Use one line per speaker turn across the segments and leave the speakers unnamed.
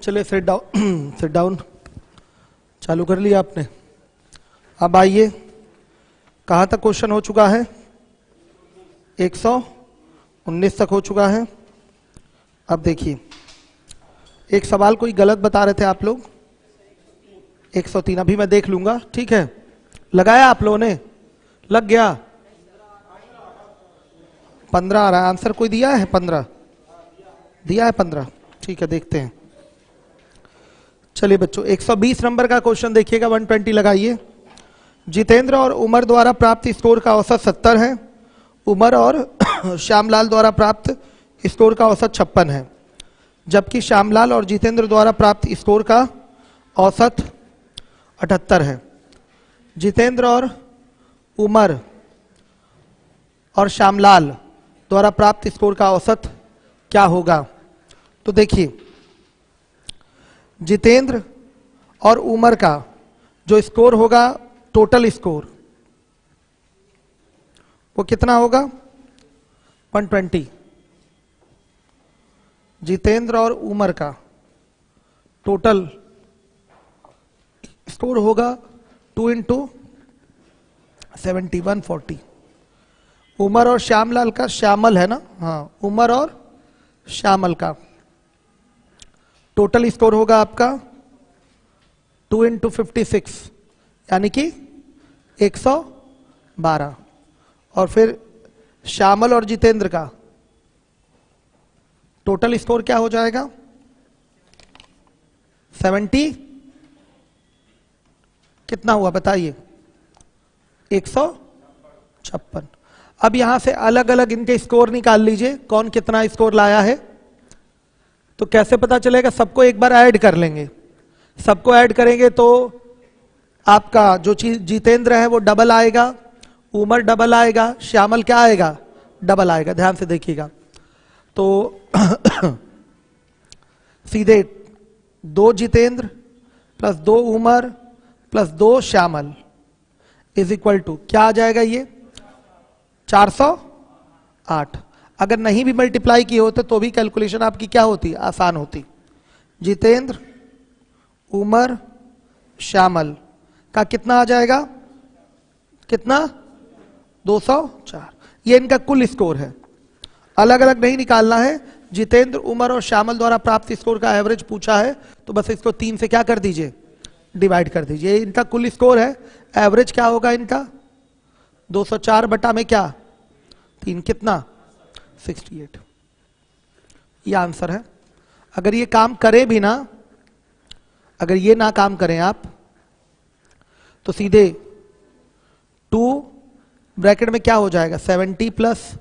चलिए sit down sit down. चालू कर लिया आपने। अब आइए, कहाँ तक क्वेश्चन हो चुका है? 119 तक हो चुका है। अब देखिए, एक सवाल कोई गलत बता रहे थे आप लोग। 103 अभी मैं देख लूंगा, ठीक है। लगाया आप लोगों ने? लग गया? 15 आ रहा है। आंसर कोई दिया है? 15 दिया है। 15 ठीक है, देखते हैं। चलिए बच्चों, 120 नंबर का क्वेश्चन देखिएगा। 120 लगाइए। जितेंद्र और उमर द्वारा प्राप्त स्कोर का औसत 70 है। उमर और श्यामलाल द्वारा प्राप्त स्कोर का औसत 56 है, जबकि श्यामलाल और जितेंद्र द्वारा प्राप्त स्कोर का औसत 78 है। जितेंद्र और उमर और श्यामलाल द्वारा प्राप्त स्कोर का औसत क्या होगा? तो देखिए, जितेंद्र और उमर का जो स्कोर होगा, टोटल स्कोर, वो कितना होगा? 120। जितेंद्र और उमर का टोटल स्कोर होगा 2 × 70 140। उमर और श्यामलाल का, श्यामल है ना, हाँ, उमर और श्यामल का टोटल स्कोर होगा आपका 2 × 56, यानी कि 112। और फिर श्यामल और जितेंद्र का टोटल स्कोर क्या हो जाएगा? 70 कितना हुआ बताइए? 156। अब यहां से अलग अलग इनके स्कोर निकाल लीजिए, कौन कितना स्कोर लाया है। तो कैसे पता चलेगा? सबको एक बार ऐड कर लेंगे। सबको ऐड करेंगे तो आपका जो चीज जितेंद्र है वो डबल आएगा, उमर डबल आएगा, श्यामल क्या आएगा? डबल आएगा। ध्यान से देखिएगा। तो सीधे 2 Jitendra plus 2 Umar plus 2 Shyamal is equal to क्या आ जाएगा? ये 408। अगर नहीं भी मल्टीप्लाई किए होते तो भी कैलकुलेशन आपकी क्या होती? आसान होती। जितेंद्र, उमर, श्यामल का कितना आ जाएगा? कितना? 204। ये इनका कुल स्कोर है। अलग अलग नहीं निकालना है। जितेंद्र, उमर और श्यामल द्वारा प्राप्त स्कोर का एवरेज पूछा है, तो बस इसको 3 से क्या कर दीजिए? डिवाइड कर दीजिए। इनका कुल स्कोर है। एवरेज क्या होगा इनका? 204 बटा में क्या? 3, कितना? 68। ये आंसर है। अगर ये काम करे भी ना, अगर ये ना काम करें आप, तो सीधे 2 ब्रैकेट में क्या हो जाएगा? 70 प्लस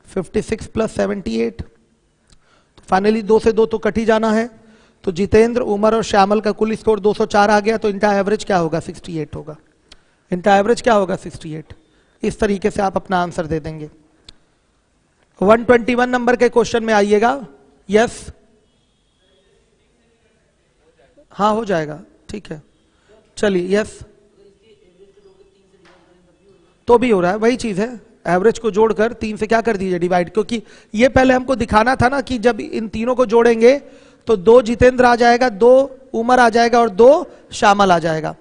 56 प्लस 78। तो फाइनली 2 से 2 तो कट ही जाना है। तो जितेंद्र, उमर और श्यामल का कुल स्कोर 204 आ गया, तो इनका एवरेज क्या होगा? 68 होगा। इनका एवरेज क्या होगा? 68। इस तरीके से आप अपना आंसर दे देंगे। 121 नंबर के क्वेश्चन में आइएगा। यस, हाँ हो जाएगा, ठीक है। चलिए, यस, तो भी हो रहा है, वही चीज है। एवरेज को जोड़कर 3 से क्या कर दीजिए? डिवाइड। क्योंकि ये पहले हमको दिखाना था ना कि जब इन तीनों को जोड़ेंगे तो 2 जितेंद्र आ जाएगा, 2 उमर आ जाएगा और 2 श्यामल आ जाएगा।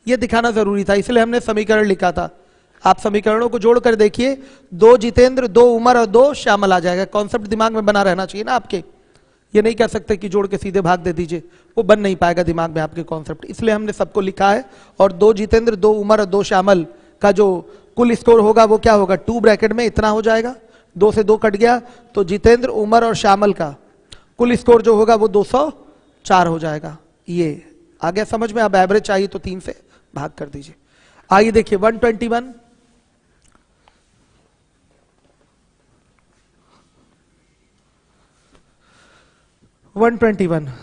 ये दिखाना जरूरी था, इसलिए हमने समीकरण लिखा था। आप समीकरणों को जोड़कर देखिए, 2 जितेंद्र, 2 उमर और 2 श्यामल आ जाएगा। कॉन्सेप्ट दिमाग में बना रहना चाहिए ना आपके। ये नहीं कह सकते कि जोड़ के सीधे भाग दे दीजिए, वो बन नहीं पाएगा दिमाग में आपके कॉन्सेप्ट। इसलिए हमने सबको लिखा है। और 2 जितेंद्र, 2 उमर और 2 श्यामल का जो कुल स्कोर होगा वो क्या होगा? 2 ब्रैकेट में इतना हो जाएगा। 2 से 2 कट गया, तो जितेंद्र, उमर और श्यामल का कुल स्कोर जो होगा वो 204 हो जाएगा। ये आ गया समझ में? अब एवरेज चाहिए तो 3 से भाग कर दीजिए। आइए देखिए 121।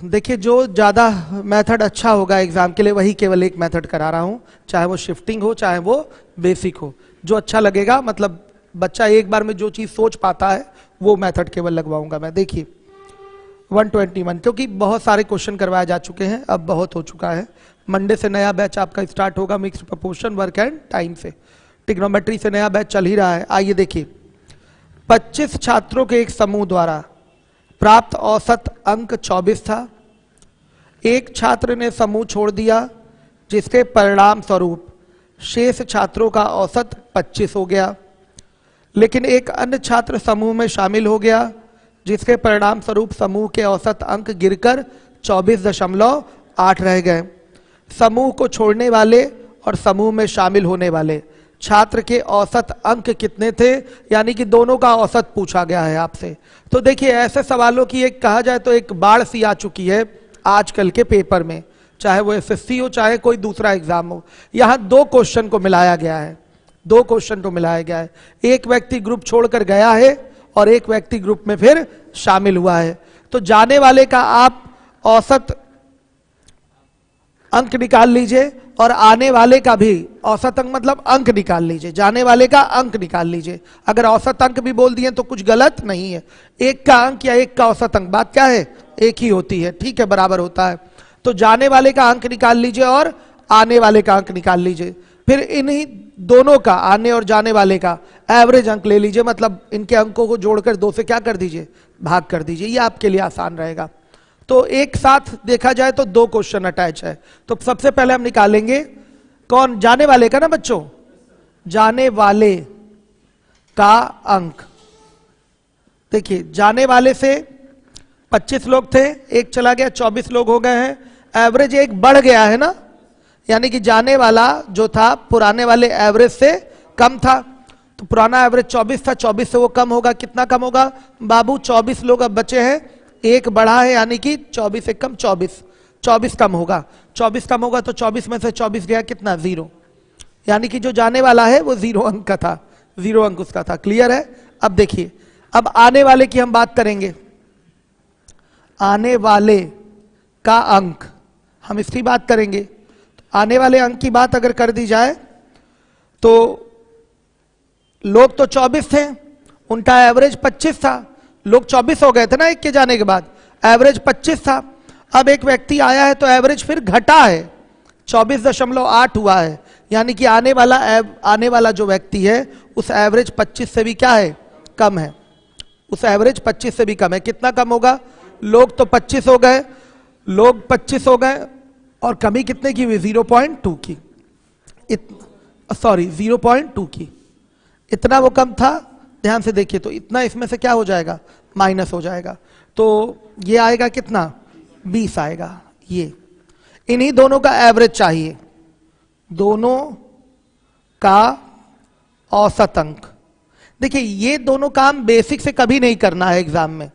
देखिए, जो ज्यादा मेथड अच्छा होगा एग्जाम के लिए वही केवल एक मेथड करा रहा हूं, चाहे वो शिफ्टिंग हो चाहे वो बेसिक हो। जो अच्छा लगेगा, मतलब बच्चा एक बार में जो चीज सोच पाता है वो मेथड केवल लगवाऊंगा मैं। देखिए 121, क्योंकि बहुत सारे क्वेश्चन करवाए जा चुके हैं, अब बहुत हो चुका है। मंडे से नया बैच आपका स्टार्ट होगा mixed proportion, work and time से। ट्रिग्नोमेट्री से नया बैच चल ही रहा है। आइए देखिए, 25 छात्रों के एक समूह द्वारा प्राप्त औसत अंक 24 था। एक छात्र ने समूह छोड़ दिया जिसके परिणाम स्वरूप शेष छात्रों का औसत 25 हो गया, लेकिन एक अन्य छात्र समूह में शामिल हो गया जिसके परिणाम स्वरूप समूह के औसत अंक गिरकर 24.8 रह गए। समूह को छोड़ने वाले और समूह में शामिल होने वाले छात्र के औसत अंक कितने थे, यानी कि दोनों का औसत पूछा गया है आपसे। तो देखिए ऐसे सवालों की एक कहा जाए तो एक बाढ़ सी आ चुकी है आजकल के पेपर में, चाहे वो एसएससी हो चाहे कोई दूसरा एग्जाम हो। यहां दो क्वेश्चन को मिलाया गया है, दो क्वेश्चन को मिलाया गया है। एक व्यक्ति ग्रुप छोड़कर गया है और एक व्यक्ति ग्रुप में फिर शामिल हुआ है। तो जाने वाले का आप औसत अंक निकाल लीजिए और आने वाले का भी औसत अंक मतलब अंक निकाल लीजिए, जाने वाले का अंक निकाल लीजिए। अगर औसत अंक भी बोल दिए तो कुछ गलत नहीं है, एक का अंक या एक का औसत अंक बात क्या है, एक ही होती है, ठीक है, बराबर होता है। तो जाने वाले का अंक निकाल लीजिए और आने वाले का अंक निकाल लीजिए, फिर इन्हीं दोनों का, आने और जाने वाले का एवरेज अंक ले लीजिए, मतलब इनके अंकों को जोड़कर 2 से क्या कर दीजिए, भाग कर दीजिए। ये आपके लिए आसान रहेगा। तो एक साथ देखा जाए तो दो क्वेश्चन अटैच है। तो सबसे पहले हम निकालेंगे कौन, जाने वाले का ना बच्चों, जाने वाले का अंक। देखिए जाने वाले से 25 लोग थे, एक चला गया, 24 लोग हो गए हैं। एवरेज एक बढ़ गया है ना, यानी कि जाने वाला जो था पुराने वाले एवरेज से कम था। तो पुराना एवरेज 24 था, 24 से वो कम होगा। कितना कम होगा बाबू, 24 लोग अब बचे हैं, एक बढ़ा है, यानी कि 24 से कम 24 कम होगा। 24 कम होगा तो 24 में से 24 गया कितना, 0, यानी कि जो जाने वाला है वो 0 अंक का था, 0 अंक उसका था। क्लियर है। अब देखिए, अब आने वाले की हम बात करेंगे। आने वाले का अंक हम इसकी बात करेंगे। तो आने वाले अंक की बात अगर कर दी जाए तो लोग तो 24 थे, उनका एवरेज 25 था, लोग 24 हो गए थे ना एक के जाने के बाद, एवरेज 25 था। अब एक व्यक्ति आया है तो एवरेज फिर घटा है, 24.8 हुआ है, यानी कि आने वाला जो व्यक्ति है उस एवरेज 25 से भी क्या है, कम है, उस एवरेज 25 से भी कम है। कितना कम होगा, लोग तो 25 हो गए, लोग 25 हो गए और कमी कितने की हुई, 0.2 की, 0.2 की, इतना वो कम था। ध्यान से देखिए तो इतना इसमें से क्या हो जाएगा, माइनस हो जाएगा। तो ये आएगा कितना, 20 आएगा। ये इन्हीं दोनों का एवरेज चाहिए, दोनों का औसत अंक। देखिए ये दोनों काम बेसिक से कभी नहीं करना है, एग्जाम में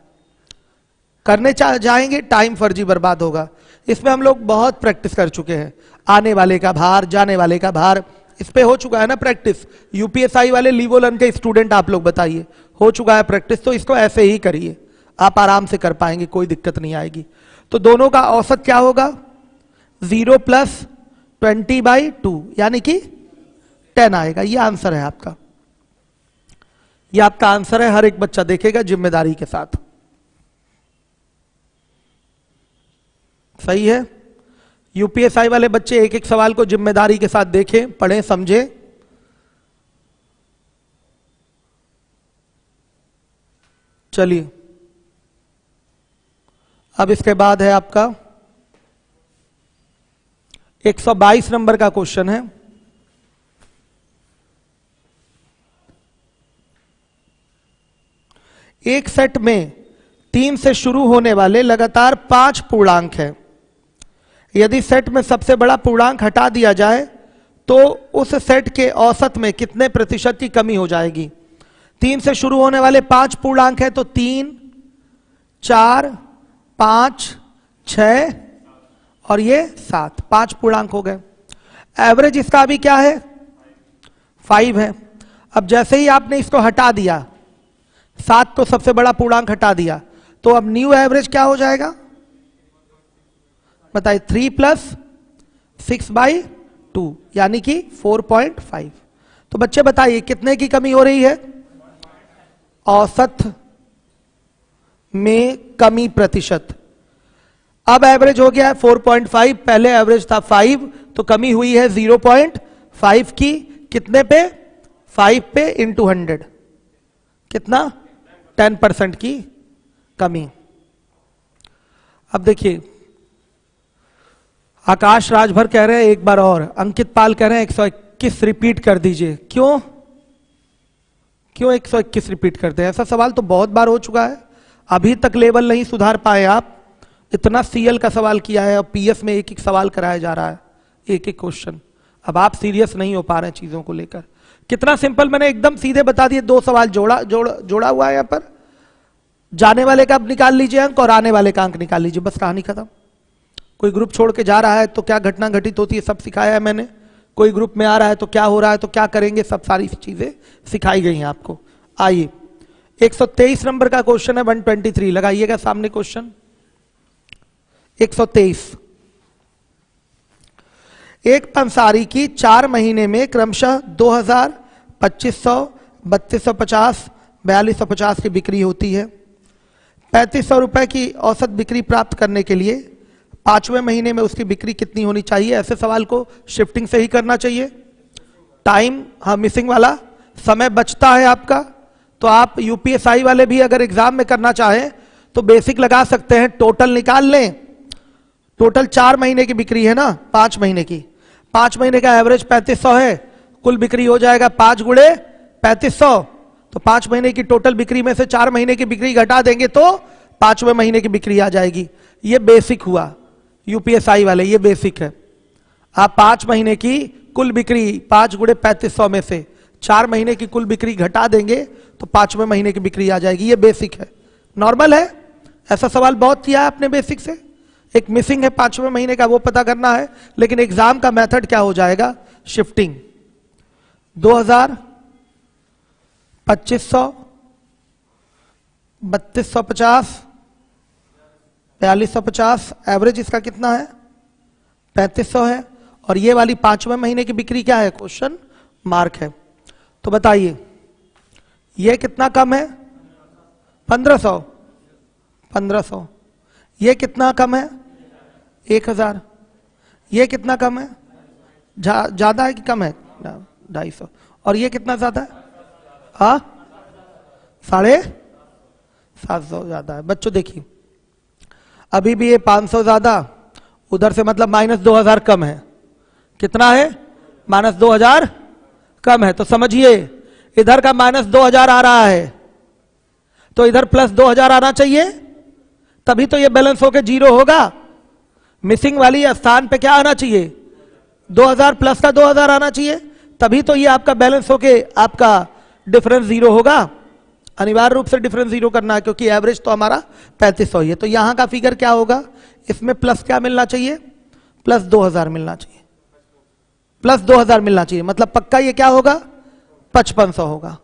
करने जाएंगे टाइम फर्जी बर्बाद होगा। इसमें हम लोग बहुत प्रैक्टिस कर चुके हैं, आने वाले का भार, जाने वाले का भार, इस पे हो चुका है ना प्रैक्टिस। यूपीएसआई वाले लीवोलन के स्टूडेंट आप लोग बताइए, हो चुका है प्रैक्टिस, तो इसको ऐसे ही करिए, आप आराम से कर पाएंगे, कोई दिक्कत नहीं आएगी। तो दोनों का औसत क्या होगा, 0 + 20/2 यानी कि 10 आएगा। ये आंसर है आपका, ये आपका आंसर है। हर एक बच्चा देखेगा जिम्मेदारी के साथ, सही है। यूपीएसआई वाले बच्चे एक एक सवाल को जिम्मेदारी के साथ देखें, पढ़ें, समझें। चलिए अब इसके बाद है आपका 122 नंबर का क्वेश्चन है। एक सेट में 3 से शुरू होने वाले लगातार 5 पूर्णांक हैं। यदि सेट में सबसे बड़ा पूर्णांक हटा दिया जाए तो उस सेट के औसत में कितने प्रतिशत की कमी हो जाएगी। 3 से शुरू होने वाले 5 पूर्णांक है, तो 3, 4, 5, 6 और ये 7, 5 पूर्णांक हो गए। एवरेज इसका अभी क्या है, 5 है। अब जैसे ही आपने इसको हटा दिया, 7 को सबसे बड़ा पूर्णांक हटा दिया, तो अब न्यू एवरेज क्या हो जाएगा बताइए, 3 + 6/2 यानी कि 4.5। तो बच्चे बताइए कितने की कमी हो रही है, औसत में कमी प्रतिशत। अब एवरेज हो गया है 4.5, पहले एवरेज था 5, तो कमी हुई है 0.5 की, कितने पे, 5 पे इंटू 100, कितना, 10% की कमी। अब देखिए आकाश राजभर कह रहे हैं एक बार और, अंकित पाल कह रहे हैं 121 रिपीट कर दीजिए। क्यों 121 रिपीट करते हैं? ऐसा सवाल तो बहुत बार हो चुका है, अभी तक लेवल नहीं सुधार पाए आप। इतना सीएल का सवाल किया है और पीएस में एक एक सवाल कराया जा रहा है, एक एक क्वेश्चन। अब आप सीरियस नहीं हो पा रहे हैं चीजों को लेकर। कितना सिंपल, मैंने एकदम सीधे बता दिए। 2 सवाल जोड़ा हुआ है यहां पर, जाने वाले का आप निकाल लीजिए अंक और आने वाले का अंक निकाल लीजिए, बस कहानी खत्म। कोई ग्रुप छोड़ के जा रहा है तो क्या घटना घटित होती है सब सिखाया है मैंने। कोई ग्रुप में आ रहा है तो क्या हो रहा है, तो क्या करेंगे, सब सारी चीजें सिखाई गई हैं आपको। आइए 123 नंबर का क्वेश्चन है, 123 लगाइएगा सामने क्वेश्चन। 123, एक पंसारी की 4 महीने में क्रमशः 2000, 2500, 3250, 4250 की बिक्री होती है। 3500 रुपए की औसत बिक्री प्राप्त करने के लिए 5वें महीने में उसकी बिक्री कितनी होनी चाहिए? ऐसे सवाल को शिफ्टिंग से ही करना चाहिए। टाइम, हाँ मिसिंग वाला समय बचता है आपका, तो आप यूपीएसआई वाले भी अगर एग्जाम में करना चाहें तो बेसिक लगा सकते हैं, टोटल निकाल लें। टोटल 4 महीने की बिक्री है ना, 5 महीने की, 5 महीने का एवरेज 3500 है, कुल बिक्री हो जाएगा 5 गुणे 3500। तो 5 महीने की टोटल बिक्री में से 4 महीने की बिक्री घटा देंगे तो 5वें महीने की बिक्री आ जाएगी। ये बेसिक हुआ यूपीएसआई वाले, ये बेसिक है। आप 5 महीने की कुल बिक्री 5 गुणे 3500 में से 4 महीने की कुल बिक्री घटा देंगे तो 5वें महीने की बिक्री आ जाएगी। ये बेसिक है, नॉर्मल है। ऐसा सवाल बहुत किया है आपने बेसिक से। एक मिसिंग है 5वें महीने का, वो पता करना है, लेकिन एग्जाम का मेथड क्या हो जाएगा? शिफ्टिंग। 2000, 2500, 3250, 4250, एवरेज इसका कितना है? 3500 है। और ये वाली 5वें महीने की बिक्री क्या है? क्वेश्चन मार्क है। तो बताइए ये कितना कम है? 1500, 1500। ये कितना कम है? 1000। ये कितना कम है? ज्यादा है कि कम है? 250। और ये कितना ज्यादा है? हाँ 750 ज्यादा है। बच्चों देखिए अभी भी ये 500 ज्यादा, उधर से मतलब -2000 कम है। कितना है? -2000 कम है। तो समझिए इधर का -2000 आ रहा है तो इधर +2000 आना चाहिए, तभी तो ये बैलेंस होके 0 होगा। मिसिंग वाली स्थान पे क्या आना चाहिए? 2000 प्लस का 2000 आना चाहिए, तभी तो ये आपका बैलेंस होके आपका डिफरेंस 0 होगा। अनिवार्य रूप से डिफरेंस 0 करना है क्योंकि एवरेज तो हमारा 3500 ही है। तो यहां का फिगर क्या होगा? इसमें प्लस क्या मिलना चाहिए? +2000 मिलना चाहिए, +2000 मिलना चाहिए। मतलब पक्का ये क्या होगा? 5500 होगा।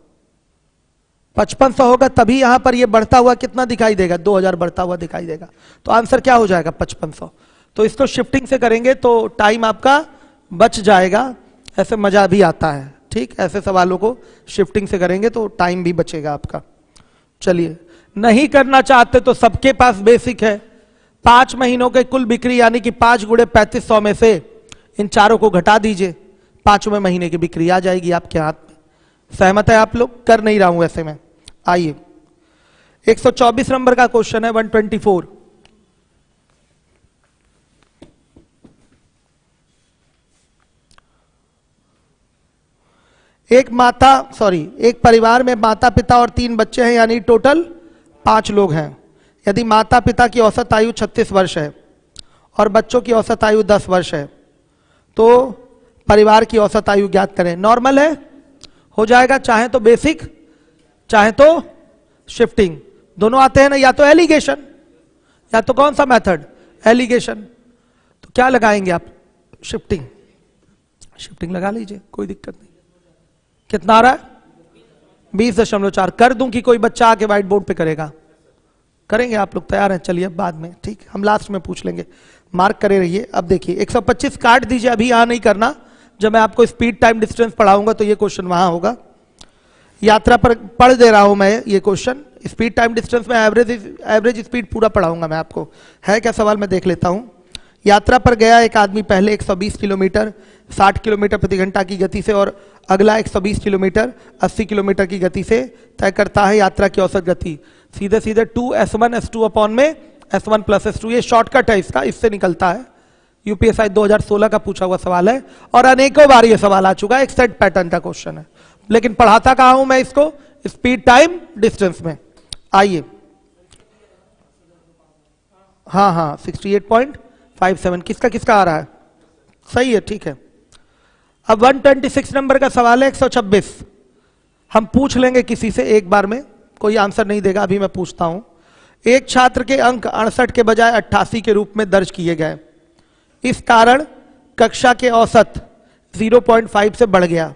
5500 होगा तभी यहां पर ये बढ़ता हुआ कितना दिखाई देगा? 2000 बढ़ता हुआ दिखाई देगा। तो आंसर क्या हो जाएगा? 5500। तो इसको शिफ्टिंग से करेंगे तो टाइम आपका बच जाएगा, ऐसे मजा भी आता है। ठीक, ऐसे सवालों को शिफ्टिंग से करेंगे तो टाइम भी बचेगा आपका। चलिए, नहीं करना चाहते तो सबके पास बेसिक है। 5 महीनों के कुल बिक्री यानी कि 5 गुणे 3500 में से इन चारों को घटा दीजिए, 5वें महीने की बिक्री आ जाएगी आपके हाथ में। सहमत है आप लोग? कर नहीं रहा हूं ऐसे में। आइए 124 नंबर का क्वेश्चन है, 124। एक परिवार में माता पिता और 3 बच्चे हैं, यानी टोटल 5 लोग हैं। यदि माता पिता की औसत आयु 36 वर्ष है और बच्चों की औसत आयु 10 वर्ष है तो परिवार की औसत आयु ज्ञात करें। नॉर्मल है, हो जाएगा, चाहे तो बेसिक चाहे तो शिफ्टिंग, दोनों आते हैं ना। या तो एलिगेशन या तो कौन सा मेथड? एलिगेशन। तो क्या लगाएंगे आप? शिफ्टिंग। शिफ्टिंग लगा लीजिए, कोई दिक्कत नहीं। कितना आ रहा है? 20.4। कर दूं कि कोई बच्चा आके व्हाइट बोर्ड पे करेगा? करेंगे आप लोग? तैयार हैं? चलिए अब बाद में, ठीक, हम लास्ट में पूछ लेंगे, मार्क करे रहिए। अब देखिए 125 काट दीजिए, अभी यहां नहीं करना। जब मैं आपको स्पीड टाइम डिस्टेंस पढ़ाऊंगा तो ये क्वेश्चन वहां होगा। यात्रा पर पढ़ दे रहा हूं मैं ये क्वेश्चन। स्पीड टाइम डिस्टेंस में एवरेज स्पीड पूरा पढ़ाऊंगा मैं आपको। है क्या सवाल? मैं देख लेता हूं। यात्रा पर गया एक आदमी पहले 120 किलोमीटर 60 किलोमीटर प्रति घंटा की गति से और अगला 120 किलोमीटर 80 किलोमीटर की गति से तय करता है यात्रा की औसत गति। सीधे सीधे 2s1 s2 अपॉन में s1 प्लस s2, ये शॉर्टकट है इसका, इससे निकलता है। यूपीएससी 2016 का पूछा हुआ सवाल है और अनेकों बार ये सवाल आ चुका है, एक सेट पैटर्न का क्वेश्चन है। लेकिन पढ़ाता कहां हूं मैं इसको? स्पीड, टाइम, डिस्टेंस में। आइए, हाँ हाँ 68.57 किसका किसका आ रहा है? सही है, ठीक है। अब 126 नंबर का सवाल है, 126 हम पूछ लेंगे किसी से एक बार में, कोई आंसर नहीं देगा, अभी मैं पूछता हूं। एक छात्र के अंक 68 के बजाय 88 के रूप में दर्ज किए गए, इस कारण कक्षा के औसत 0.5 से बढ़ गया।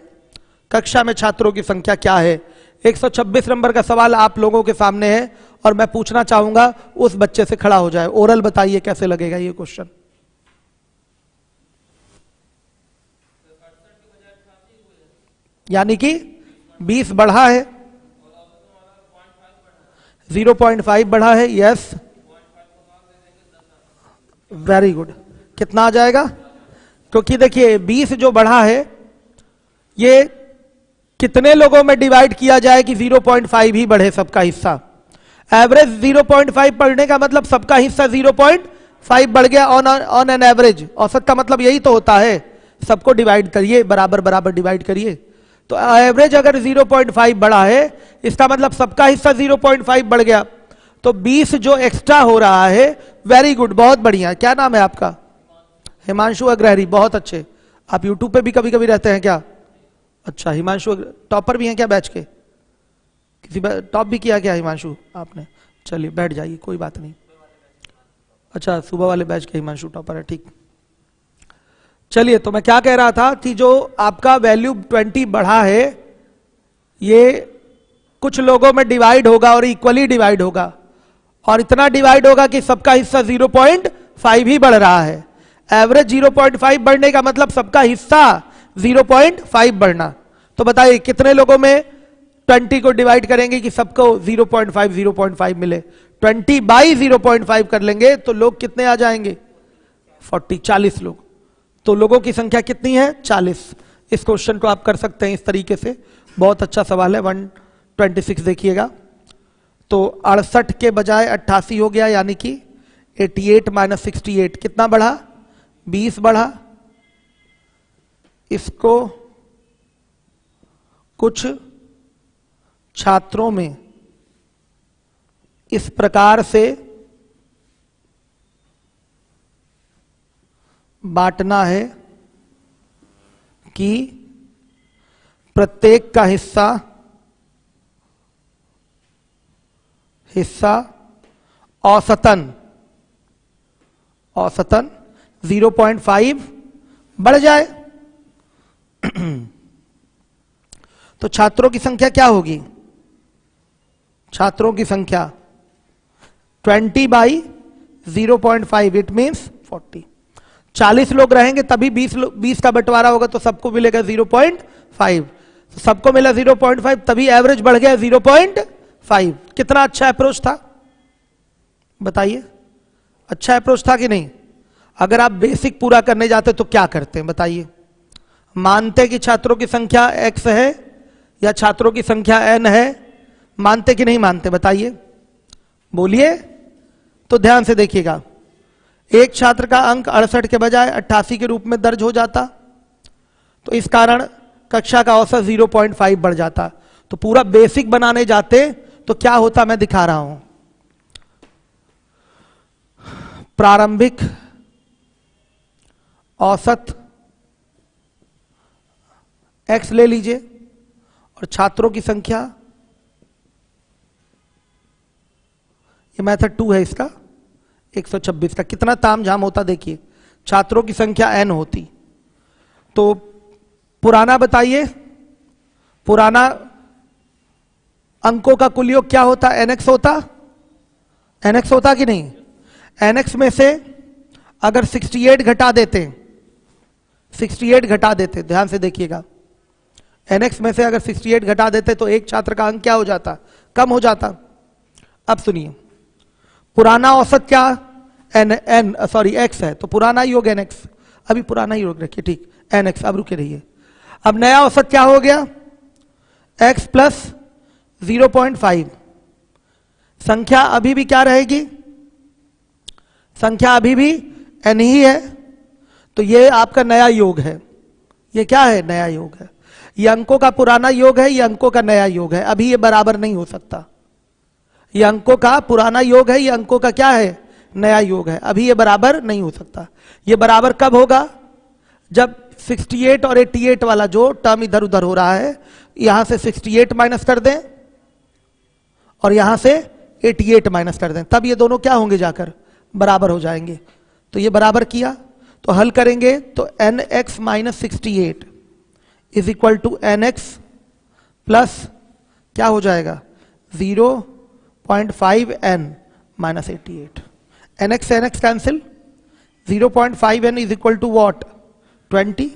कक्षा में छात्रों की संख्या क्या है? 126 नंबर का सवाल आप लोगों के सामने है और मैं पूछना चाहूंगा उस बच्चे से खड़ा हो जाए, ओरल बताइए कैसे लगेगा ये क्वेश्चन। यानी कि 20 बढ़ा है, 0.5 बढ़ा है, यस, वेरी गुड। कितना आ जाएगा? क्योंकि देखिए 20 जो बढ़ा है ये कितने लोगों में डिवाइड किया जाए कि 0.5 ही बढ़े सबका हिस्सा। एवरेज 0.5 बढ़ने का मतलब सबका हिस्सा 0.5 बढ़ गया ऑन एन एवरेज। औसत का मतलब यही तो होता है, सबको डिवाइड करिए, बराबर बराबर डिवाइड करिए। तो एवरेज अगर 0.5 बढ़ा है इसका मतलब सबका हिस्सा 0.5 बढ़ गया। तो 20 जो एक्स्ट्रा हो रहा है, वेरी गुड, बहुत बढ़िया। क्या नाम है आपका? हिमांशु अग्रहरी, बहुत अच्छे। आप यूट्यूब पे भी कभी कभी रहते हैं क्या? अच्छा, हिमांशु टॉपर भी हैं क्या बैच के? किसी टॉप भी किया क्या हिमांशु आपने? चलिए बैठ जाइए, कोई बात नहीं। अच्छा, सुबह वाले बैच के हिमांशु टॉपर है, ठीक। चलिए, तो मैं क्या कह रहा था कि जो आपका वैल्यू 20 बढ़ा है ये कुछ लोगों में डिवाइड होगा और इक्वली डिवाइड होगा, और इतना डिवाइड होगा कि सबका हिस्सा 0.5 ही बढ़ रहा है। एवरेज 0.5 बढ़ने का मतलब सबका हिस्सा 0.5 बढ़ना। तो बताइए कितने लोगों में 20 को डिवाइड करेंगे कि सबको 0.5 मिले? 20 बाई 0.5 कर लेंगे तो लोग कितने आ जाएंगे? 40 लोग। तो लोगों की संख्या कितनी है? 40। इस क्वेश्चन को आप कर सकते हैं इस तरीके से, बहुत अच्छा सवाल है। 126 देखिएगा, तो 68 के बजाय 88 हो गया, यानी कि 88 माइनस 68 कितना बढ़ा? 20 बढ़ा। इसको कुछ छात्रों में इस प्रकार से बांटना है कि प्रत्येक का हिस्सा औसतन 0.5 बढ़ जाए। तो छात्रों की संख्या क्या होगी? छात्रों की संख्या 20 बाई 0.5 इट मीन्स 40। 40 लोग रहेंगे तभी 20 का बंटवारा होगा, तो सबको मिलेगा 0.5। तो सबको मिला 0.5, तभी एवरेज बढ़ गया 0.5। कितना अच्छा अप्रोच था बताइए? अच्छा अप्रोच था कि नहीं? अगर आप बेसिक पूरा करने जाते तो क्या करते हैं बताइए? मानते कि छात्रों की संख्या x है या छात्रों की संख्या n है? मानते कि नहीं मानते बताइए? बोलिए। तो ध्यान से देखिएगा, एक छात्र का अंक 68 के बजाय 88 के रूप में दर्ज हो जाता, तो इस कारण कक्षा का औसत 0.5 बढ़ जाता। तो पूरा बेसिक बनाने जाते तो क्या होता मैं दिखा रहा हूं। प्रारंभिक औसत x ले लीजिए और छात्रों की संख्या, ये मेथड 2 है इसका, 126 का। कितना तामझाम होता देखिए, छात्रों की संख्या n होती। तो पुराना बताइए, पुराना अंकों का कुल योग क्या होता? nx होता? nx होता कि नहीं? nx में से अगर 68 घटा देते, 68 घटा देते, ध्यान से देखिएगा, nx में से अगर 68 घटा देते तो एक छात्र का अंक क्या हो जाता? कम हो जाता। अब सुनिए, पुराना औसत क्या x है, तो पुराना योग nx, अभी पुराना ही योग रखिए, ठीक, nx। अब रुके रहिए, अब नया औसत क्या हो गया? x plus 0.5। संख्या अभी भी क्या रहेगी? संख्या अभी भी n ही है, तो ये आपका नया योग है। ये क्या है? नया योग है। ये अंकों का पुराना योग है, ये अंकों का नया योग है। अभी ये बराबर नहीं हो सकता। ये अंकों का पुराना योग है, ये अंकों का क्या है? नया योग है। अभी ये बराबर नहीं हो सकता। ये बराबर कब होगा? जब 68 और 88 वाला जो टर्म इधर उधर हो रहा है, यहां से 68 माइनस कर दें और यहां से 88 माइनस कर दें, तब ये दोनों क्या होंगे? जाकर बराबर हो जाएंगे। तो ये बराबर किया तो हल करेंगे तो nx minus 68 is equal to nx plus क्या हो जाएगा? 0.5n minus 88। nx से nx cancel, 0.5n is equal to what? 20,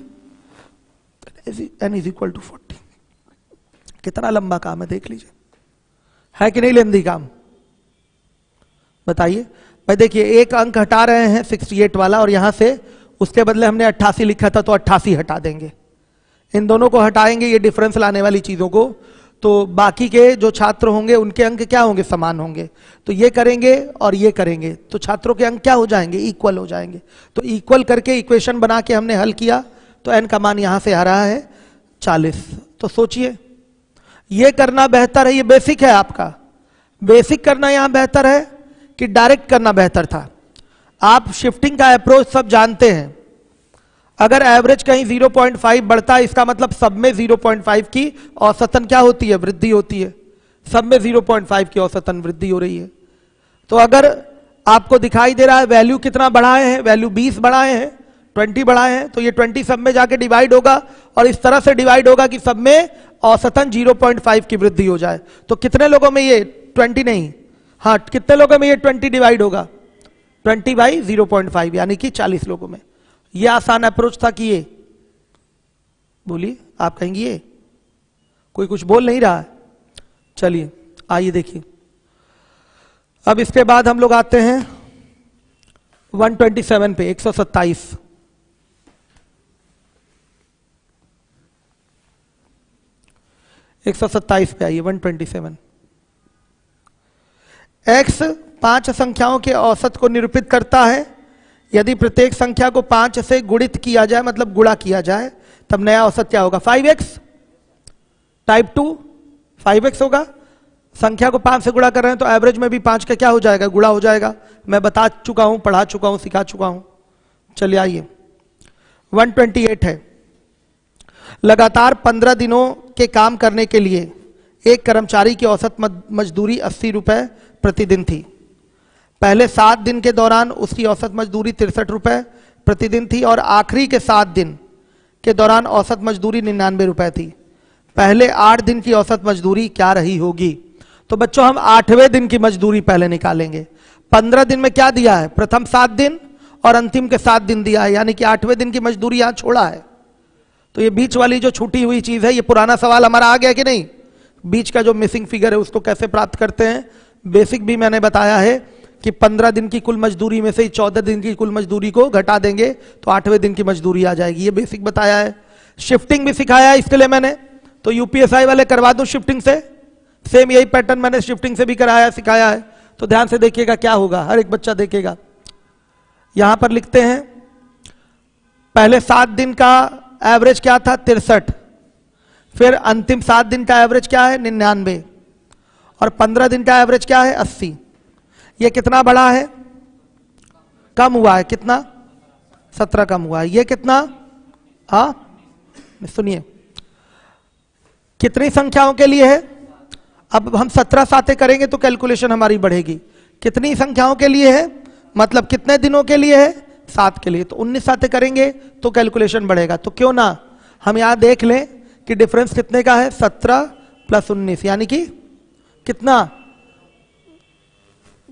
n is equal to 40। कितना लंबा काम है देख लीजिए, है कि नहीं लेंदी काम? बताइए भाई। देखिए एक अंक हटा रहे हैं 68 वाला, और यहां से उसके बदले हमने 88 लिखा था तो 88 हटा देंगे। इन दोनों को हटाएंगे, ये डिफरेंस लाने वाली चीजों को, तो बाकी के जो छात्र होंगे उनके अंक क्या होंगे? समान होंगे। तो ये करेंगे और ये करेंगे तो छात्रों के अंक क्या हो जाएंगे? इक्वल हो जाएंगे। तो इक्वल करके इक्वेशन बना के हमने हल किया तो n का मान यहां से आ रहा है 40। तो सोचिए ये करना बेहतर है, ये बेसिक है आपका। बेसिक करना यहां बेहतर है कि डायरेक्ट करना बेहतर था? आप शिफ्टिंग का अप्रोच सब जानते हैं। अगर एवरेज कहीं 0.5 बढ़ता है, इसका मतलब सब में 0.5 की औसतन क्या होती है? वृद्धि होती है। सब में 0.5 की औसतन वृद्धि हो रही है। तो अगर आपको दिखाई दे रहा है वैल्यू कितना बढ़ाए हैं, वैल्यू 20 बढ़ाए हैं, 20 बढ़ाए हैं, तो ये 20 सब में जाके डिवाइड होगा और इस तरह से डिवाइड होगा कि सब में औसतन 0.5 की वृद्धि हो जाए। तो कितने लोगों में ये 20 नहीं, हाँ कितने लोगों में ये 20 डिवाइड होगा? 20 बाई 0.5 यानी कि 40 लोगों में। ये आसान अप्रोच था कि ये? बोलिए, आप कहेंगे ये? कोई कुछ बोल नहीं रहा है। चलिए आइए देखिए, अब इसके बाद हम लोग आते हैं 127 पे, 127। पे आइए 127। x 5 संख्याओं के औसत को निरूपित करता है। यदि प्रत्येक संख्या को 5 से गुणित किया जाए, मतलब गुणा किया जाए, तब नया औसत क्या होगा? 5x। टाइप 2 5x होगा। संख्या को 5 से गुणा कर रहे हैं तो एवरेज में भी 5 का क्या हो जाएगा? गुणा हो जाएगा। मैं बता चुका हूं, पढ़ा चुका हूं, सिखा चुका हूं। चलिए आइए 128 है। लगातार 15 दिनों के काम करने के लिए एक कर्मचारी की औसत मजदूरी 80 रुपए प्रतिदिन थी। पहले 7 दिन के दौरान उसकी औसत मजदूरी 63 रुपए प्रतिदिन थी और आखिरी के 7 दिन के दौरान औसत मजदूरी 99 रुपए थी। पहले 8 दिन की औसत मजदूरी क्या रही होगी? तो बच्चों हम 8वें दिन की मजदूरी पहले निकालेंगे। 15 दिन में क्या दिया है? प्रथम 7 दिन और अंतिम के 7 दिन दिया है, यानी कि 8वें दिन की मजदूरी यहां छोड़ा है। तो ये बीच वाली जो छूटी हुई चीज है, ये पुराना सवाल हमारा आ गया कि नहीं? बीच का जो मिसिंग फिगर है उसको कैसे प्राप्त करते हैं? बेसिक भी मैंने बताया है कि 15 दिन की कुल मजदूरी में से 14 दिन की कुल मजदूरी को घटा देंगे तो 8वें दिन की मजदूरी आ जाएगी। ये बेसिक बताया है। शिफ्टिंग भी सिखाया है इसके लिए मैंने, तो यूपीएसआई वाले करवा दूं शिफ्टिंग से। सेम यही पैटर्न मैंने शिफ्टिंग से भी कराया सिखाया है। तो ध्यान से देखिएगा क्या होगा, हर एक बच्चा देखेगा। यहां पर लिखते हैं पहले 7 दिन का एवरेज क्या था? 63। फिर अंतिम 7 दिन का एवरेज क्या है? 99। और 15 दिन का एवरेज क्या है? 80। ये कितना बढ़ा है? कम हुआ है। कितना? 17 कम हुआ है। ये कितना? हाँ सुनिए, कितनी संख्याओं के लिए है? अब हम 17 साथे करेंगे तो कैलकुलेशन हमारी बढ़ेगी। कितनी संख्याओं के लिए है? मतलब कितने दिनों के लिए है? 7 के लिए। तो 19 साथे करेंगे तो कैलकुलेशन बढ़ेगा। तो क्यों ना हम यहां देख लें कि डिफरेंस कितने का है? 17 प्लस 19 यानी कि कितना?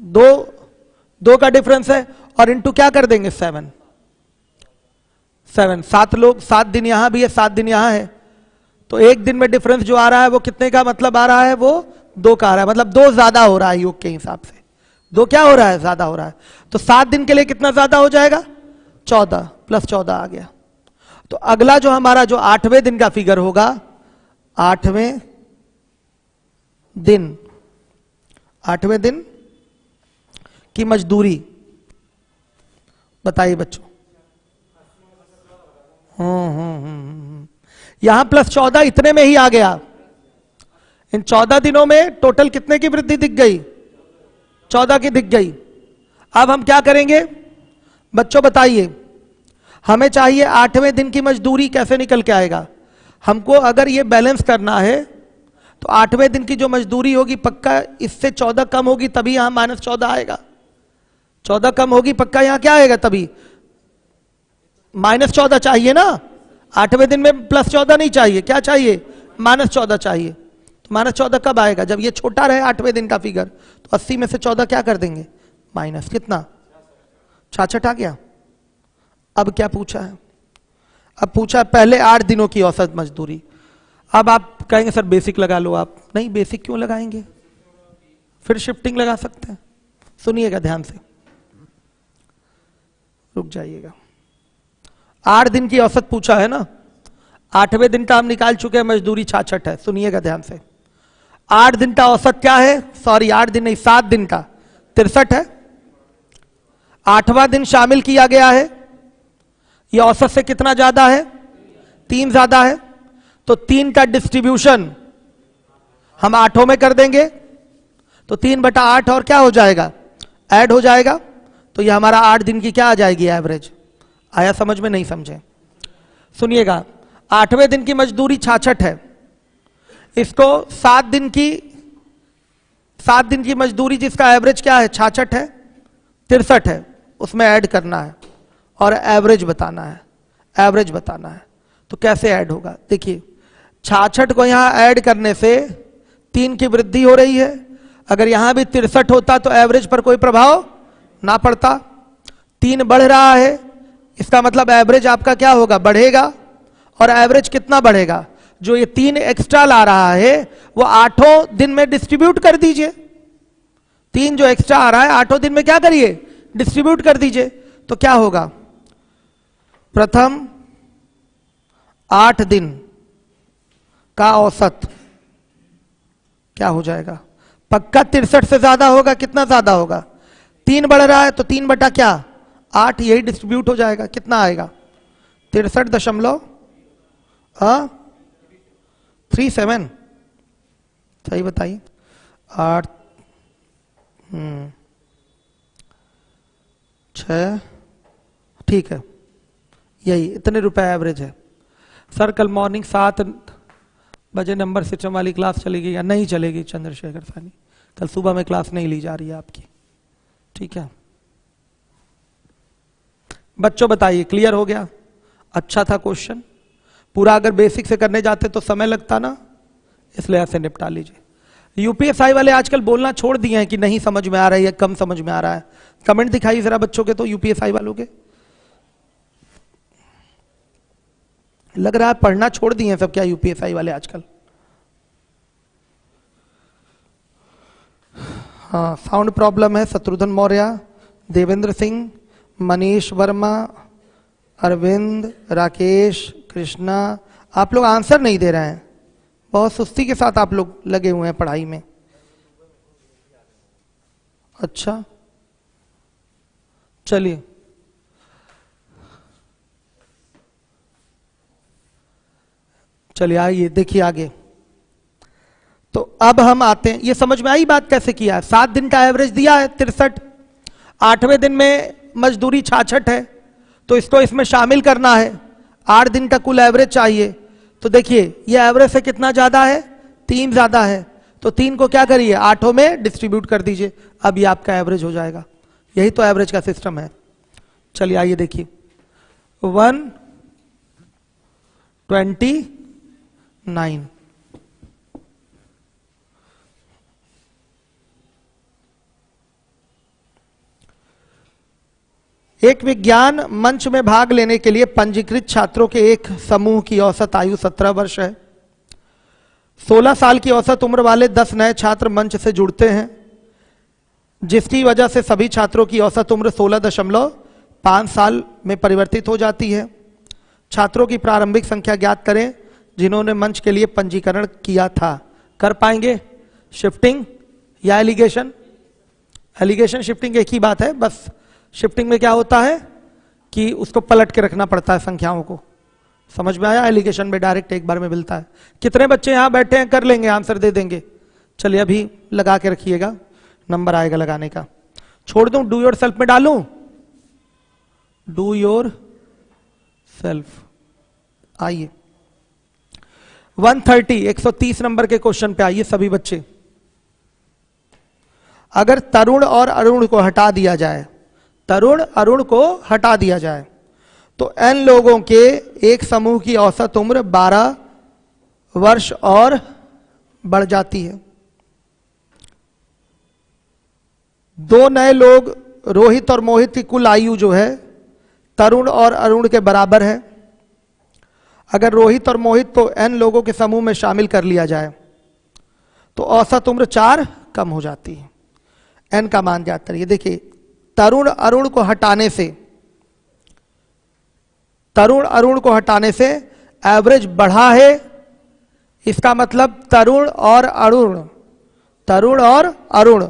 2 का डिफरेंस है और इनटू क्या कर देंगे? 7। 7 लोग, 7 दिन यहां भी है, 7 दिन यहां है, तो एक दिन में डिफरेंस जो आ रहा है वो कितने का मतलब आ रहा है? वो 2 का आ रहा है। मतलब 2 ज्यादा हो रहा है योग के हिसाब से। 2 क्या हो रहा है? ज्यादा हो रहा है। तो 7 दिन के लिए कितना ज्यादा हो जाएगा? 14 प्लस 14 आ गया। तो अगला जो हमारा जो 8वें दिन का फिगर होगा, 8वें दिन, 8वें दिन की मजदूरी बताइए बच्चों। यहां +14 इतने में ही आ गया। इन 14 दिनों में टोटल कितने की वृद्धि दिख गई? 14 की दिख गई। अब हम क्या करेंगे बच्चों बताइए, हमें चाहिए 8वें दिन की मजदूरी, कैसे निकल के आएगा? हमको अगर ये बैलेंस करना है तो 8वें दिन की जो मजदूरी होगी पक्का इससे 14 कम होगी, तभी यहां -14 आएगा। 14 कम होगी पक्का, यहां क्या आएगा? तभी -14 चाहिए ना। 8वें दिन में +14 नहीं चाहिए, क्या चाहिए? -14 चाहिए। तो -14 कब आएगा? जब ये छोटा रहे 8वें दिन का फिगर, तो 80 में से 14 क्या कर देंगे? माइनस कितना? 66 आ गया। अब क्या पूछा है? अब पूछा पहले 8 दिनों की औसत मजदूरी। अब आप कहेंगे सर बेसिक लगा लो आप। नहीं, बेसिक क्यों लगाएंगे, फिर शिफ्टिंग लगा सकते हैं। सुनिएगा ध्यान से, रुक जाइएगा। 8 दिन की औसत पूछा है ना, 8वें दिन का हम निकाल चुके हैं, मजदूरी 66 है। सुनिएगा ध्यान से, 8 दिन का औसत क्या है? सॉरी 8 दिन नहीं, 7 दिन का 63 है। 8वां दिन शामिल किया गया है, यह औसत से कितना ज्यादा है? 3 ज्यादा है। तो 3 का डिस्ट्रीब्यूशन हम 8 में कर देंगे, तो 3/8 और क्या हो जाएगा? ऐड हो जाएगा। तो यह हमारा 8 दिन की क्या आ जाएगी? एवरेज। आया समझ में? नहीं समझे? सुनिएगा, 8वें दिन की मजदूरी 66 है। इसको 7 दिन की मजदूरी जिसका एवरेज क्या है? 66 है, 63 है, उसमें ऐड करना है और एवरेज बताना है। एवरेज बताना है तो कैसे ऐड होगा? देखिए, 66 को यहां ऐड करने से 3 की वृद्धि हो रही है। अगर यहां भी 63 होता तो एवरेज पर कोई प्रभाव ना पड़ता। 3 बढ़ रहा है, इसका मतलब एवरेज आपका क्या होगा? बढ़ेगा। और एवरेज कितना बढ़ेगा? जो ये 3 एक्स्ट्रा ला रहा है वो 8 दिन में डिस्ट्रीब्यूट कर दीजिए। 3 जो एक्स्ट्रा आ रहा है 8 दिन में क्या करिए? डिस्ट्रीब्यूट कर दीजिए। तो क्या होगा? प्रथम 8 दिन का औसत क्या हो जाएगा? पक्का 63 से ज्यादा होगा। कितना ज्यादा होगा? 3 बढ़ रहा है तो 3/8, यही डिस्ट्रीब्यूट हो जाएगा। कितना आएगा? 63.37। सही बताइए। 8 6, ठीक है, यही इतने रुपए एवरेज है। सर कल मॉर्निंग 7 बजे नंबर सिस्टम वाली क्लास चलेगी या नहीं चलेगी? चंद्रशेखर सानी, कल सुबह में क्लास नहीं ली जा रही है आपकी, ठीक है? बच्चों बताइए, क्लियर हो गया? अच्छा था क्वेश्चन। पूरा अगर बेसिक से करने जाते तो समय लगता ना, इसलिए ऐसे निपटा लीजिए। यूपीएसआई वाले आजकल बोलना छोड़ दिए हैं कि नहीं समझ में आ रहा है या कम समझ में आ रहा है। कमेंट दिखाइए जरा बच्चों के, तो यूपीएसआई वालों के लग रहा है पढ़ना छोड़ दिए हैं सब क्या यूपीएसआई वाले आजकल? हाँ, साउंड प्रॉब्लम है। शत्रुघ्न मौर्य, देवेंद्र सिंह, मनीष वर्मा, अरविंद, राकेश, कृष्णा, आप लोग आंसर नहीं दे रहे हैं। बहुत सुस्ती के साथ आप लोग लगे हुए हैं पढ़ाई में। अच्छा चलिए, चलिए आइए देखिए आगे। तो अब हम आते हैं, ये समझ में आई बात कैसे किया? 7 दिन का एवरेज दिया है 63, 8वें दिन में मजदूरी 66 है, तो इसको इसमें शामिल करना है। 8 दिन का कुल एवरेज चाहिए। तो देखिए ये एवरेज से कितना ज्यादा है? 3 ज्यादा है। तो 3 को क्या करिए? 8 में डिस्ट्रीब्यूट कर दीजिए। अब ये आपका एवरेज हो जाएगा। यही तो एवरेज का सिस्टम है। चलिए आइए देखिए, 129। एक विज्ञान मंच में भाग लेने के लिए पंजीकृत छात्रों के एक समूह की औसत आयु 17 वर्ष है। 16 साल की औसत उम्र वाले 10 नए छात्र मंच से जुड़ते हैं, जिसकी वजह से सभी छात्रों की औसत उम्र 16.5 साल में परिवर्तित हो जाती है। छात्रों की प्रारंभिक संख्या ज्ञात करें जिन्होंने मंच के लिए पंजीकरण किया था। कर पाएंगे? शिफ्टिंग या एलिगेशन? एलिगेशन शिफ्टिंग एक ही बात है, बस शिफ्टिंग में क्या होता है कि उसको पलट के रखना पड़ता है संख्याओं को। समझ में आया? एलिगेशन में डायरेक्ट एक बार में मिलता है। कितने बच्चे यहां बैठे हैं, कर लेंगे, आंसर दे देंगे? चलिए अभी लगा के रखिएगा, नंबर आएगा लगाने का। छोड़ दूं, डू योर सेल्फ में डालूं? Do your self. आइए 130 नंबर के क्वेश्चन पे आइए सभी बच्चे। अगर तरुण और अरुण को हटा दिया जाए, तरुण अरुण को हटा दिया जाए, तो n लोगों के एक समूह की औसत उम्र 12 वर्ष और बढ़ जाती है। दो नए लोग रोहित और मोहित की कुल आयु जो है तरुण और अरुण के बराबर है। अगर रोहित और मोहित को n लोगों के समूह में शामिल कर लिया जाए तो औसत उम्र 4 कम हो जाती है। n का मान ज्ञात करिए। देखिए तरुण अरुण को हटाने से, तरुण अरुण को हटाने से एवरेज बढ़ा है, इसका मतलब तरुण और अरुण, तरुण और अरुण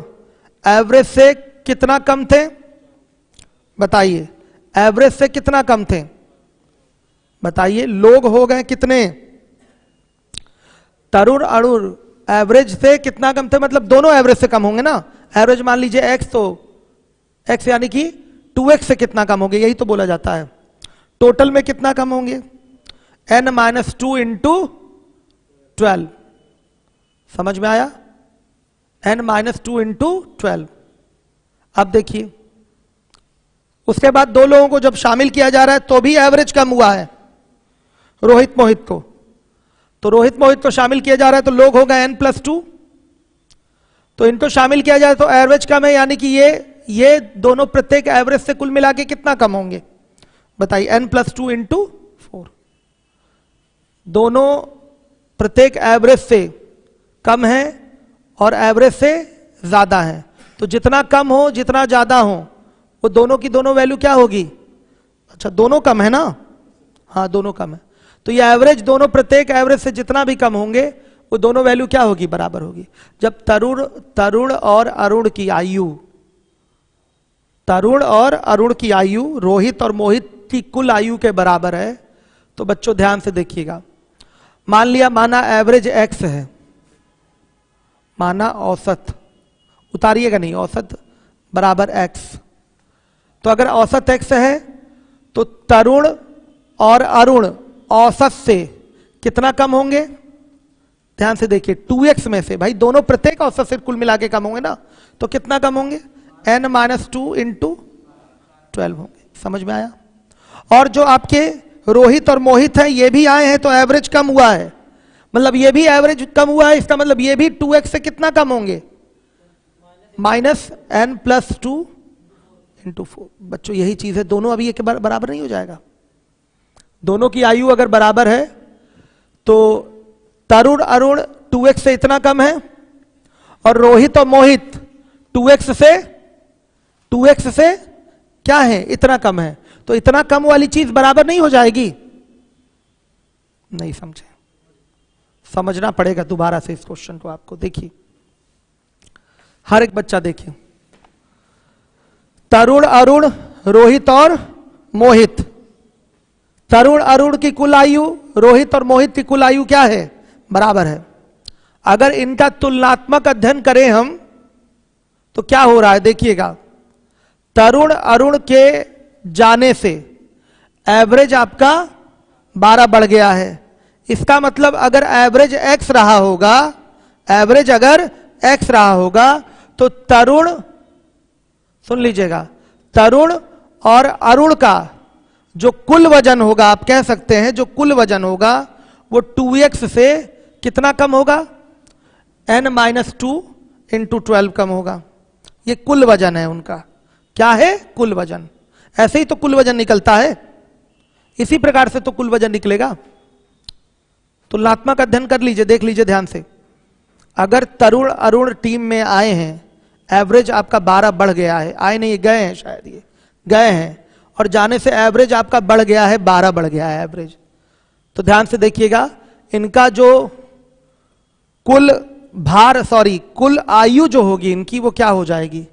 एवरेज से कितना कम थे? बताइए, एवरेज से कितना कम थे? बताइए, लोग हो गए कितने? तरुण अरुण एवरेज से कितना कम थे? मतलब दोनों एवरेज से कम होंगे ना। एवरेज मान लीजिए x, तो x यानी कि 2x से कितना कम होंगे, यही तो बोला जाता है। टोटल में कितना कम होंगे? n-2 into 12। समझ में आया? n-2 into 12। अब देखिए उसके बाद दो लोगों को जब शामिल किया जा रहा है तो भी एवरेज कम हुआ है रोहित मोहित को। तो रोहित मोहित को शामिल किया जा रहा है तो लोग हो गए n+2, तो इनको शामिल किया जाए तो एवरेज कम है, यानी कि ये दोनों प्रत्येक एवरेज से कुल मिला के कितना कम होंगे? बताइए, n+2 इंटू 4। दोनों प्रत्येक एवरेज से कम है और एवरेज से ज्यादा है, तो जितना कम हो जितना ज्यादा हो वो दोनों की दोनों वैल्यू क्या होगी? अच्छा दोनों कम है ना? हाँ दोनों कम है, तो ये एवरेज दोनों प्रत्येक एवरेज से जितना भी कम होंगे वो दोनों वैल्यू क्या होगी? बराबर होगी। जब तरुण और अरुण की आयु, तरुण और अरुण की आयु रोहित और मोहित की कुल आयु के बराबर है, तो बच्चों ध्यान से देखिएगा। मान लिया, माना एवरेज x है, माना औसत, उतारिएगा नहीं, औसत बराबर x। तो अगर औसत x है तो तरुण और अरुण औसत से कितना कम होंगे? ध्यान से देखिए, 2x में से, भाई दोनों प्रत्येक औसत से कुल मिला के कम होंगे ना, तो कितना कम होंगे? n-2 इंटू 12 होंगे। समझ में आया? और जो आपके रोहित और मोहित है ये भी आए हैं तो एवरेज कम हुआ है, मतलब ये भी एवरेज कम हुआ है, इसका मतलब ये भी 2x से कितना कम होंगे? -n+2 into 4। बच्चों यही चीज है, दोनों अभी एक बराबर नहीं हो जाएगा। दोनों की आयु अगर बराबर है तो तरुण अरुण 2x से इतना कम है और रोहित और मोहित 2x से क्या है? इतना कम है, तो इतना कम वाली चीज बराबर नहीं हो जाएगी। नहीं समझे? समझना पड़ेगा दोबारा से इस क्वेश्चन को आपको। देखिए हर एक बच्चा देखिए, तरुण अरुण रोहित और मोहित, तरुण अरुण की कुल आयु रोहित और मोहित की कुल आयु क्या है? बराबर है। अगर इनका तुलनात्मक अध्ययन करें हम तो क्या हो रहा है? देखिएगा, तरुण अरुण के जाने से एवरेज आपका 12 बढ़ गया है। इसका मतलब अगर एवरेज x रहा होगा, एवरेज अगर x रहा होगा तो तरुण, सुन लीजिएगा, तरुण और अरुण का जो कुल वजन होगा, आप कह सकते हैं जो कुल वजन होगा वो 2x से कितना कम होगा? n-2 इंटू 12 कम होगा। ये कुल वजन है उनका। क्या है? कुल वजन। ऐसे ही तो कुल वजन निकलता है, इसी प्रकार से तो कुल वजन निकलेगा। तुलनात्मक अध्ययन कर लीजिए, देख लीजिए ध्यान से। अगर तरुण अरुण टीम में आए हैं, एवरेज आपका 12 बढ़ गया है, आए नहीं गए हैं, शायद ये गए हैं, और जाने से एवरेज आपका बढ़ गया है, 12 बढ़ गया है एवरेज। तो ध्यान से देखिएगा, इनका जो कुल भार, सॉरी कुल आयु जो होगी इनकी, वो क्या हो जाएगी?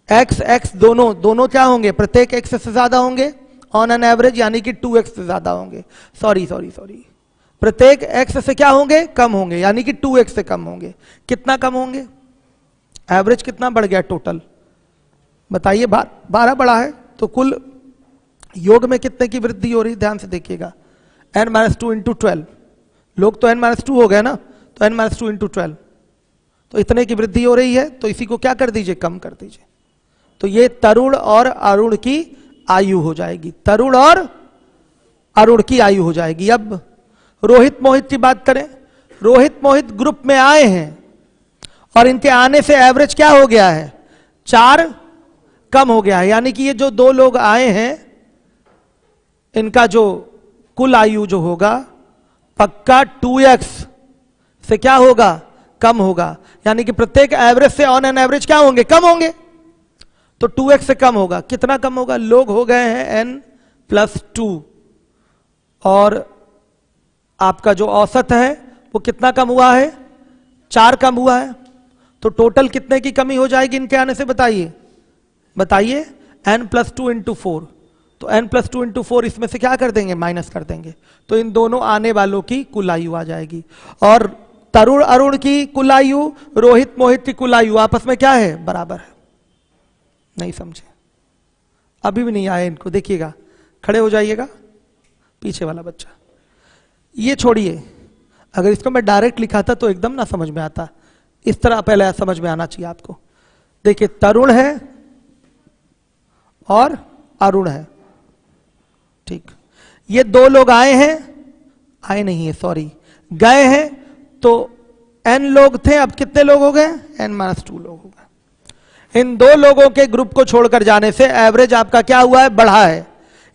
x दोनों क्या होंगे? प्रत्येक x से ज्यादा होंगे ऑन एन एवरेज, यानी कि 2x से ज्यादा होंगे। सॉरी, प्रत्येक x से क्या होंगे? कम होंगे, यानी कि 2x से कम होंगे। कितना कम होंगे? एवरेज कितना बढ़ गया टोटल बताइए? 12 बढ़ा है, तो कुल योग में कितने की वृद्धि हो रही? ध्यान से देखिएगा, n-2 इंटू 12, लोग तो n-2 हो गए ना, तो n-2 इंटू 12, तो इतने की वृद्धि हो रही है। तो इसी को क्या कर दीजिए? कम कर दीजिए। तो ये तरुण और अरुण की आयु हो जाएगी, तरुण और अरुण की आयु हो जाएगी। अब रोहित मोहित की बात करें, रोहित मोहित ग्रुप में आए हैं और इनके आने से एवरेज क्या हो गया है? 4 कम हो गया है, यानी कि ये जो 2 लोग आए हैं इनका जो कुल आयु जो होगा पक्का 2x से क्या होगा? कम होगा, यानी कि प्रत्येक एवरेज से ऑन एन एवरेज क्या होंगे? कम होंगे। तो 2x से कम होगा। कितना कम होगा? लोग हो गए हैं n+2 और आपका जो औसत है वो कितना कम हुआ है? 4 कम हुआ है। तो टोटल कितने की कमी हो जाएगी इनके आने से? बताइए n+2 इंटू 4, तो n+2 इंटू 4 इसमें से क्या कर देंगे? माइनस कर देंगे। तो इन दोनों आने वालों की कुल आयु आ जाएगी। और तरुण अरुण की कुल आयु, रोहित मोहित की कुल आयु आपस में क्या है? बराबर है। नहीं समझे? अभी भी नहीं आए इनको, देखिएगा, खड़े हो जाइएगा। पीछे वाला बच्चा ये छोड़िए, अगर इसको मैं डायरेक्ट लिखा था तो एकदम ना समझ में आता, इस तरह पहले समझ में आना चाहिए आपको। देखिए, तरुण है और अरुण है, ठीक। ये 2 लोग आए हैं, आए नहीं है सॉरी, गए हैं, तो n लोग थे, अब कितने लोग हो गए? n-2 लोग हो गए। इन 2 लोगों के ग्रुप को छोड़कर जाने से एवरेज आपका क्या हुआ है? बढ़ा है,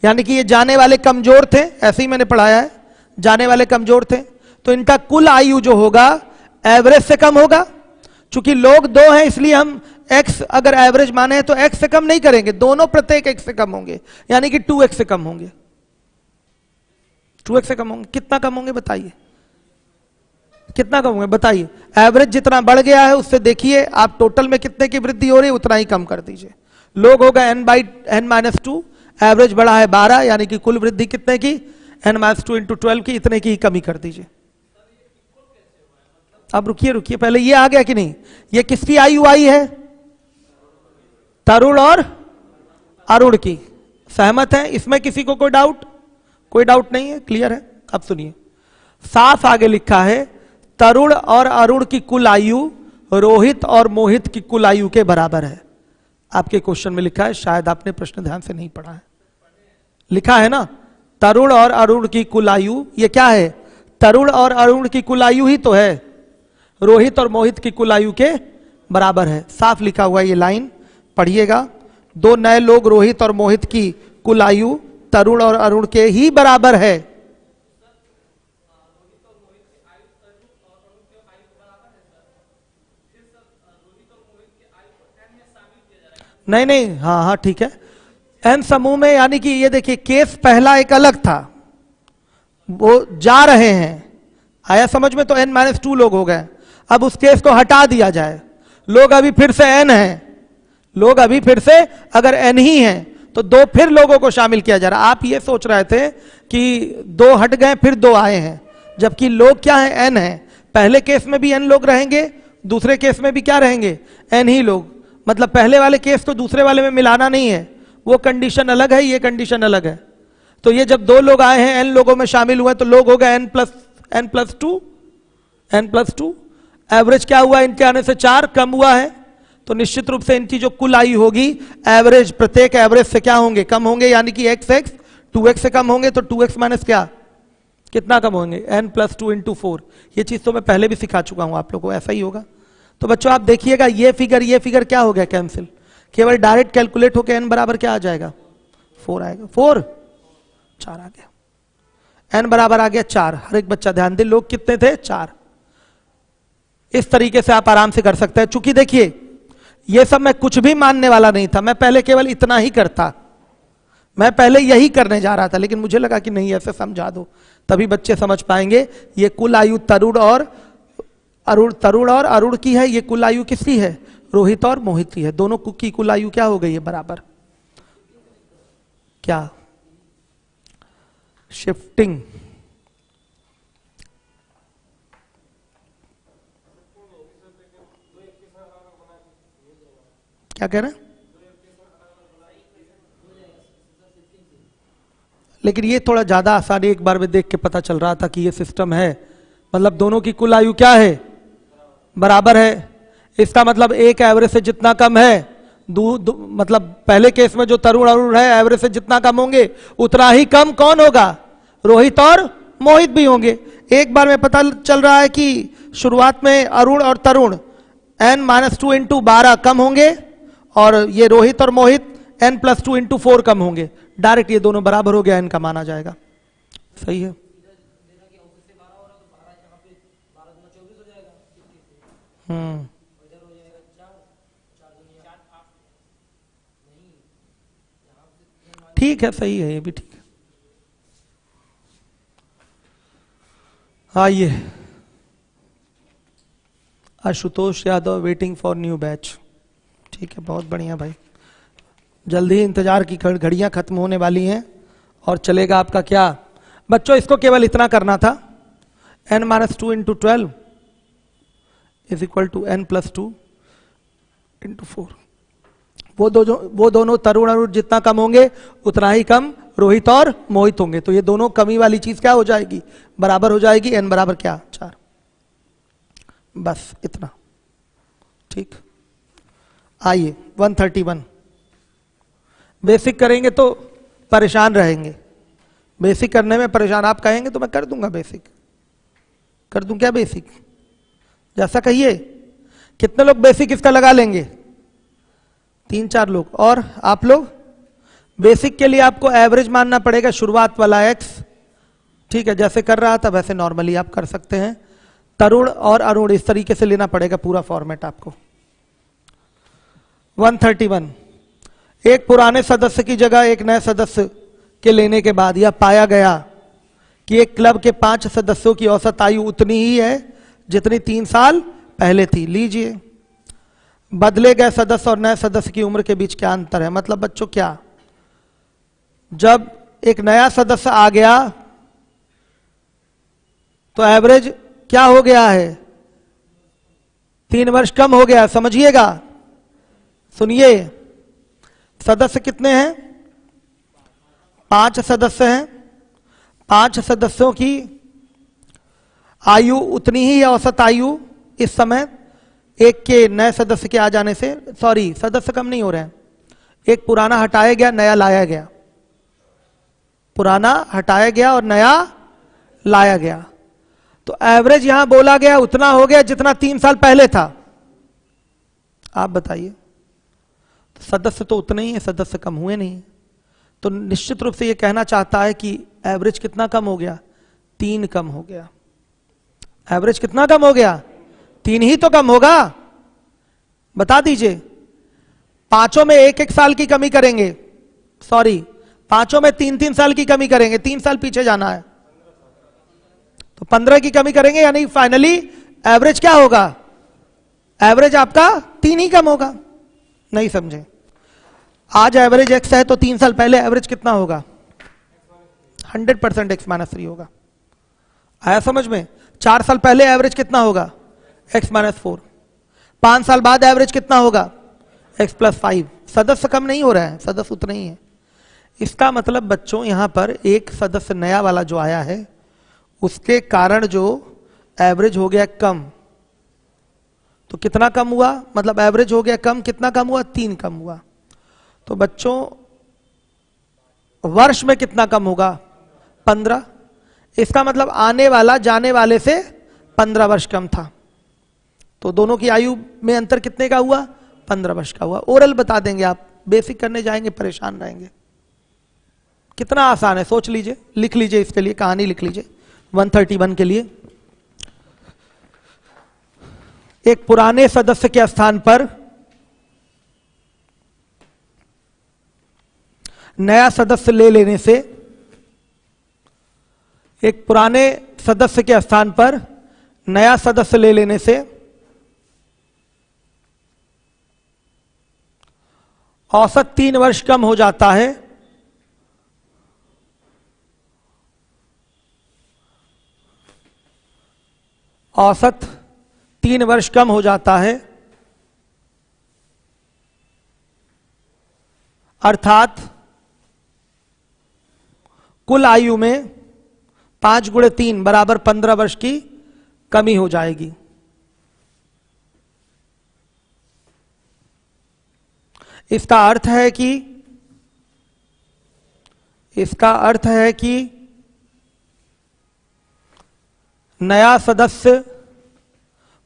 यानी कि ये जाने वाले कमजोर थे, ऐसे ही मैंने पढ़ाया है, जाने वाले कमजोर थे, तो इनका कुल आयु जो होगा एवरेज से कम होगा। चूंकि लोग 2 हैं इसलिए हम x अगर एवरेज माने हैं तो x से कम नहीं करेंगे, दोनों प्रत्येक x से कम होंगे, यानी कि 2x से कम होंगे। 2x से कम होंगे। कितना कम होंगे बताइए? कितना कम होंगे बताइए? एवरेज जितना बढ़ गया है उससे देखिए आप टोटल में कितने की वृद्धि हो रही है, उतना ही कम कर दीजिए। लोग होगा n/n-2, एवरेज बढ़ा है 12, यानी कि कुल वृद्धि कितने की? n-2 इंटू 12 की, इतने की ही कमी कर दीजिए। अब रुकिए, पहले ये आ गया कि नहीं? ये किसकी आयु आई है? तरुण और अरुण की। सहमत है? इसमें किसी को कोई डाउट? कोई डाउट नहीं है, क्लियर है। अब सुनिए, साफ आगे लिखा है, तरुण और अरुण की कुल आयु रोहित और मोहित की कुल आयु के बराबर है। आपके क्वेश्चन में लिखा है, शायद आपने प्रश्न ध्यान से नहीं पढ़ा है। लिखा है ना, तरुण और अरुण की कुल आयु, ये क्या है? तरुण और अरुण की कुल आयु ही तो है, रोहित और मोहित की कुल आयु के बराबर है। साफ लिखा हुआ ये लाइन पढ़िएगा, 2 नए लोग रोहित और मोहित की कुल आयु तरुण और अरुण के ही बराबर है। नहीं, हाँ ठीक है, n समूह में, यानी कि ये देखिए केस पहला एक अलग था, वो जा रहे हैं, आया समझ में? तो n-2 लोग हो गए। अब उस केस को हटा दिया जाए, लोग अभी फिर से n हैं, लोग अभी फिर से अगर n ही हैं तो 2 फिर लोगों को शामिल किया जा रहा है। आप ये सोच रहे थे कि 2 हट गए फिर 2 आए हैं, जबकि लोग क्या है? n है। पहले केस में भी n लोग रहेंगे, दूसरे केस में भी क्या रहेंगे? n ही लोग। मतलब पहले वाले केस को दूसरे वाले में मिलाना नहीं है, वो कंडीशन अलग है, ये कंडीशन अलग है। तो ये जब 2 लोग आए हैं n लोगों में शामिल हुए तो लोग हो गए n+2। एवरेज क्या हुआ? इनके आने से 4 कम हुआ है, तो निश्चित रूप से इनकी जो कुल आयु होगी एवरेज, प्रत्येक एवरेज से क्या होंगे? कम होंगे, यानी कि x 2x से कम होंगे, तो 2x माइनस क्या? कितना कम होंगे? n+2 into 4। ये चीज तो मैं पहले भी सिखा चुका हूं आप लोगों को, ऐसा ही होगा। तो बच्चों आप देखिएगा, ये फिगर क्या हो गया? कैंसिल, केवल डायरेक्ट कैलकुलेट होकर n बराबर क्या आ जाएगा? 4 आएगा। 4 4 आ गया, n बराबर आ गया 4। हर एक बच्चा ध्यान दे, लोग कितने थे? 4। इस तरीके से आप आराम से कर सकते हैं। चूंकि देखिए ये सब मैं कुछ भी मानने वाला नहीं था, मैं पहले केवल इतना ही करता, मैं पहले यही करने जा रहा था, लेकिन मुझे लगा कि नहीं, ऐसे समझा दो तभी बच्चे समझ पाएंगे। ये कुल आयु तरुण और अरुण की है, ये कुल आयु किसकी है? रोहित और मोहित की है। दोनों की कुल आयु क्या हो गई है? बराबर। क्या शिफ्टिंग, क्या कह रहे हैं? लेकिन ये थोड़ा ज्यादा आसानी एक बार में देख के पता चल रहा था कि ये सिस्टम है, मतलब दोनों की कुल आयु क्या है, बराबर है। इसका मतलब एक एवरेज से जितना कम है, मतलब पहले केस में जो तरुण अरुण है एवरेज से जितना कम होंगे उतना ही कम कौन होगा, रोहित और मोहित भी होंगे। एक बार में पता चल रहा है कि शुरुआत में अरुण और तरुण n-2 इंटू 12 कम होंगे और ये रोहित और मोहित n+2 इंटू 4 कम होंगे। डायरेक्ट ये दोनों बराबर हो गया, n का माना जाएगा। सही है। ठीक है, सही है, ये भी ठीक है। आइए, Ashutosh Yadav waiting for new batch. ठीक है, बहुत बढ़िया भाई, जल्दी ही इंतजार की घड़ियां खत्म होने वाली हैं और चलेगा आपका क्या। बच्चों इसको केवल इतना करना था, n-2 into 12 is equal to n+2 into 4। वो दोनों तरुण अरुण जितना कम होंगे उतना ही कम रोहित और मोहित होंगे। तो ये दोनों कमी वाली चीज क्या हो जाएगी, बराबर हो जाएगी। n बराबर क्या, 4। बस इतना, ठीक। आइए 131, बेसिक करेंगे तो परेशान रहेंगे। बेसिक करने में परेशान, आप कहेंगे तो मैं कर दूंगा बेसिक, कर दूं क्या बेसिक, जैसा कहिए। कितने लोग बेसिक इसका लगा लेंगे, 3-4 लोग। और आप लोग बेसिक के लिए आपको एवरेज मानना पड़ेगा, शुरुआत वाला x, ठीक है, जैसे कर रहा था वैसे नॉर्मली आप कर सकते हैं। तरुण और अरुण इस तरीके से लेना पड़ेगा पूरा फॉर्मेट आपको। 131, एक पुराने सदस्य की जगह एक नए सदस्य के लेने के बाद यह पाया गया कि एक क्लब के 5 सदस्यों की औसत आयु उतनी ही है जितनी 3 साल पहले थी। लीजिए, बदले गए सदस्य और नए सदस्य की उम्र के बीच क्या अंतर है। मतलब बच्चों क्या, जब एक नया सदस्य आ गया तो एवरेज क्या हो गया है, 3 वर्ष कम हो गया। समझिएगा, सुनिए, सदस्य कितने हैं, 5 सदस्य हैं। 5 सदस्यों की आयु उतनी ही है, औसत आयु इस समय एक के नए सदस्य के आ जाने से, सॉरी सदस्य कम नहीं हो रहे हैं, एक पुराना हटाया गया नया लाया गया, पुराना हटाया गया और नया लाया गया। तो एवरेज यहां बोला गया उतना हो गया जितना 3 साल पहले था। आप बताइए, सदस्य तो उतने ही है, सदस्य कम हुए नहीं। तो निश्चित रूप से यह कहना चाहता है कि एवरेज कितना कम हो गया, 3 कम हो गया। एवरेज कितना कम हो गया, 3 ही तो कम होगा। बता दीजिए, पांचों में 1-1 साल की कमी करेंगे, सॉरी 5 में 3-3 साल की कमी करेंगे, 3 साल पीछे जाना है तो 15 की कमी करेंगे, यानी फाइनली एवरेज क्या होगा, एवरेज आपका 3 ही कम होगा। नहीं समझे, आज एवरेज x है तो 3 साल पहले एवरेज कितना होगा, 100% x-3 होगा। आया समझ में। 4 साल पहले एवरेज कितना होगा, x-4। 5 साल बाद एवरेज कितना होगा, x+5। सदस्य कम नहीं हो रहा है, सदस्य उतना ही है। इसका मतलब बच्चों यहां पर एक सदस्य नया वाला जो आया है उसके कारण जो एवरेज हो गया कम, तो कितना कम हुआ, मतलब एवरेज हो गया कम, कितना कम हुआ, 3 कम हुआ। तो बच्चों वर्ष में कितना कम होगा, 15। इसका मतलब आने वाला जाने वाले से 15 वर्ष कम था। तो दोनों की आयु में अंतर कितने का हुआ, 15 वर्ष का हुआ। ओरल बता देंगे आप, बेसिक करने जाएंगे परेशान रहेंगे। कितना आसान है, सोच लीजिए, लिख लीजिए, इसके लिए कहानी लिख लीजिए। 131 के लिए, एक पुराने सदस्य के स्थान पर नया सदस्य ले लेने से, एक पुराने सदस्य के स्थान पर नया सदस्य ले लेने से औसत 3 वर्ष कम हो जाता है औसत 3 वर्ष कम हो जाता है, अर्थात कुल आयु में 5 गुणे 3 बराबर 15 वर्ष की कमी हो जाएगी। इसका अर्थ है कि नया सदस्य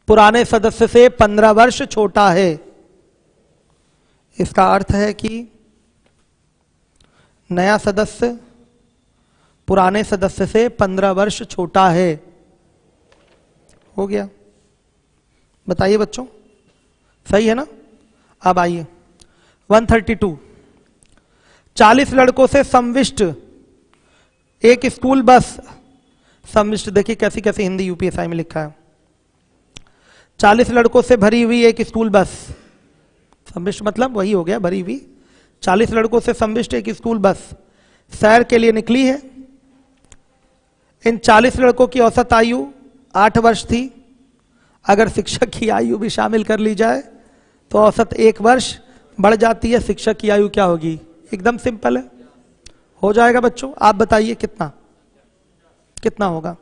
पुराने सदस्य से 15 वर्ष छोटा है। इसका अर्थ है कि नया सदस्य पुराने सदस्य से 15 वर्ष छोटा है। हो गया? बताइए बच्चों, सही है ना? अब आइए 132। 40 लड़कों से समविष्ट एक स्कूल बस, समविष्ट देखिए कैसी कैसी हिंदी यूपीएसआई में लिखा है। 40 लड़कों से भरी हुई एक स्कूल बस, समविष्ट मतलब वही हो गया भरी हुई। 40 लड़कों से समविष्ट एक स्कूल बस सैर के लिए निकली है। इन 40 लड़कों की औसत आयु 8 वर्ष थी। अगर शिक्षक की आयु भी शामिल कर ली जाए तो औसत 1 वर्ष बढ़ जाती है। शिक्षक की आयु क्या होगी? एकदम सिंपल है, हो जाएगा बच्चों। आप बताइए कितना होगा?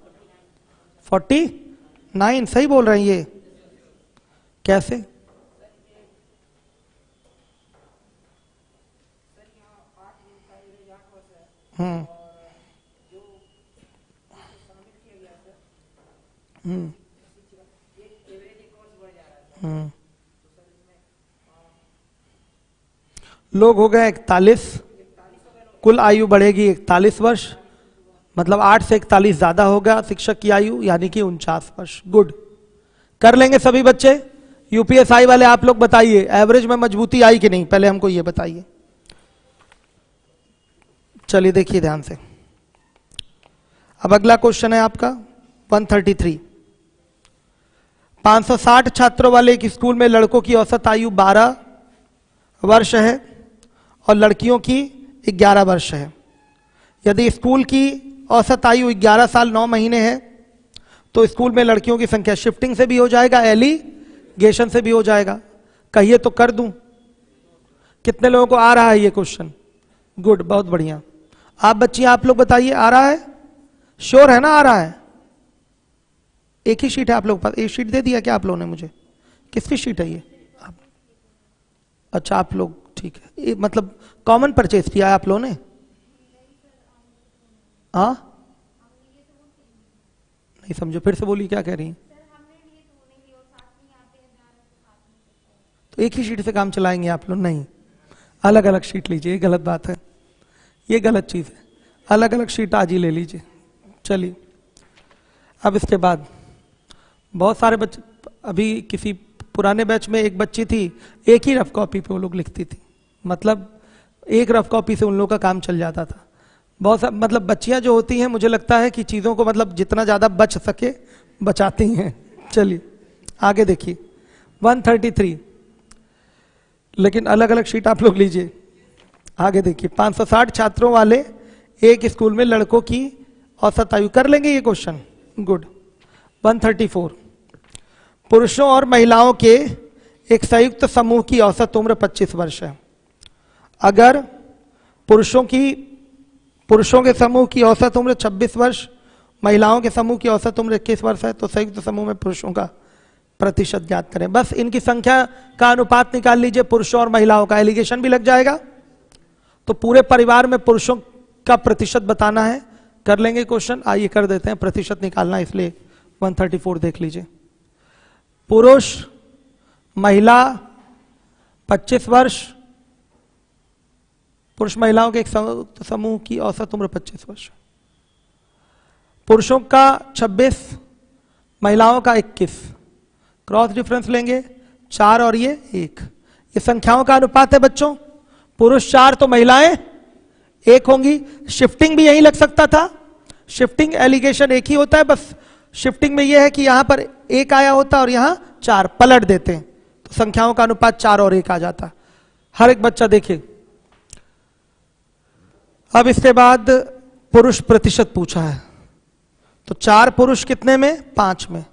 49। सही बोल रहे हैं ये? कैसे? लोग हो गए 41, कुल आयु बढ़ेगी 41 वर्ष, मतलब 8 से 41 ज्यादा होगा शिक्षक की आयु, यानी कि 49 वर्ष। गुड, कर लेंगे सभी बच्चे। यूपीएसआई वाले आप लोग बताइए एवरेज में मजबूती आई कि नहीं, पहले हमको ये बताइए। चलिए देखिए ध्यान से। अब अगला क्वेश्चन है आपका 133। 560 छात्रों वाले एक स्कूल में लड़कों की औसत आयु 12 वर्ष है और लड़कियों की 11 वर्ष है। यदि स्कूल की औसत आयु 11 साल 9 महीने है तो स्कूल में लड़कियों की संख्या शिफ्टिंग से भी हो जाएगा, एलिगेशन से भी हो जाएगा। कहिए तो कर दूं। कितने लोगों को आ रहा है ये क्वेश्चन? गुड, बहुत बढ़िया। आप बच्चियां आप लोग बताइए, आ रहा है? श्योर है ना आ रहा है? एक ही शीट है आप लोग पास? एक शीट दे दिया क्या आप लोगों ने मुझे? किसकी शीट है ये? अच्छा आप लोग, ठीक है। ये मतलब कॉमन परचेज किया है आप लोगों ने? हाँ नहीं समझो, फिर से बोलिए क्या कह रही हैं? तो एक ही शीट से काम चलाएंगे आप लोग? नहीं, अलग अलग शीट लीजिए, ये गलत बात है, ये गलत चीज है। अलग अलग शीट आज ही ले लीजिए। चलिए अब इसके बाद बहुत सारे बच्चे, अभी किसी पुराने बैच में एक बच्ची थी, एक ही रफ कॉपी पे वो लोग लिखती थी, मतलब एक रफ कॉपी से उन लोगों का काम चल जाता था। बहुत मतलब बच्चियां जो होती हैं, मुझे लगता है कि चीज़ों को मतलब जितना ज़्यादा बच सके बचाती हैं। चलिए आगे देखिए 133, लेकिन अलग अलग शीट आप लोग लीजिए। आगे देखिए 560 छात्रों वाले एक स्कूल में लड़कों की औसत आयु, कर लेंगे ये क्वेश्चन? गुड। 134, पुरुषों और महिलाओं के एक संयुक्त समूह की औसत उम्र 25 वर्ष है। अगर पुरुषों के समूह की औसत उम्र 26 वर्ष, महिलाओं के समूह की औसत उम्र 21 वर्ष है, तो संयुक्त समूह में पुरुषों का प्रतिशत ज्ञात करें। बस इनकी संख्या का अनुपात निकाल लीजिए, पुरुषों और महिलाओं का, एलिगेशन भी लग जाएगा। तो पूरे परिवार में पुरुषों का प्रतिशत बताना है, कर लेंगे क्वेश्चन। आइए कर देते हैं, प्रतिशत निकालना, इसलिए 134 देख लीजिए। पुरुष महिला 25 वर्ष, पुरुष महिलाओं के एक समूह की औसत उम्र 25 वर्ष। पुरुषों का 26, महिलाओं का 21, क्रॉस डिफरेंस लेंगे 4 और ये 1। ये संख्याओं का अनुपात है बच्चों, पुरुष 4 तो महिलाएं 1 होंगी। शिफ्टिंग भी यही लग सकता था, शिफ्टिंग एलिगेशन एक ही होता है, बस शिफ्टिंग में यह है कि यहां पर 1 आया होता और यहां 4 पलट देते हैं, तो संख्याओं का अनुपात 4 और 1 आ जाता। हर एक बच्चा देखिए। अब इसके बाद पुरुष प्रतिशत पूछा है, तो 4 पुरुष कितने में? 5 में।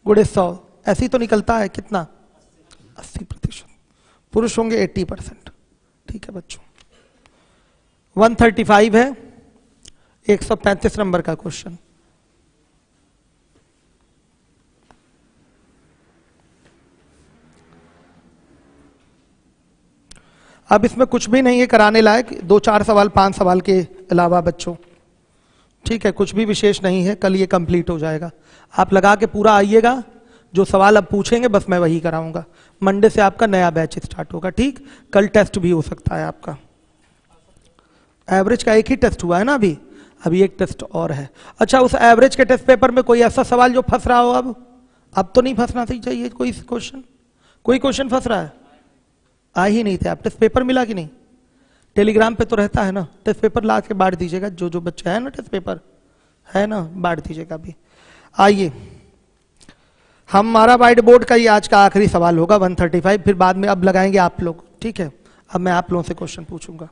गुणे 100, ऐसे ही तो निकलता है कितना, 80%। पुरुष होंगे 80%। ठीक है बच्चों, 135 है 135 नंबर का क्वेश्चन। अब इसमें कुछ भी नहीं है कराने लायक, 2-4 सवाल 5 सवाल के अलावा बच्चों। ठीक है, कुछ भी विशेष नहीं है, कल ये कंप्लीट हो जाएगा। आप लगा के पूरा आइएगा, जो सवाल अब पूछेंगे बस मैं वही कराऊंगा। मंडे से आपका नया बैच स्टार्ट होगा। ठीक, कल टेस्ट भी हो सकता है आपका। एवरेज का एक ही टेस्ट हुआ है ना अभी एक टेस्ट और है। अच्छा, उस एवरेज के टेस्ट पेपर में कोई ऐसा सवाल जो फंस रहा हो? अब तो नहीं फंसना चाहिए कोई क्वेश्चन फंस रहा है? आ ही नहीं थे आप। टेस्ट पेपर मिला कि नहीं? टेलीग्राम पे तो रहता है ना, टेस्ट पेपर ला के बांट दीजिएगा। जो बच्चे हैं ना टेस्ट पेपर है ना, बांट दीजिएगा अभी। आइए, हमारा वाइट बोर्ड का ही आज का आखिरी सवाल होगा 135, फिर बाद में अब लगाएंगे आप लोग। ठीक है, अब मैं आप लोगों से क्वेश्चन पूछूंगा।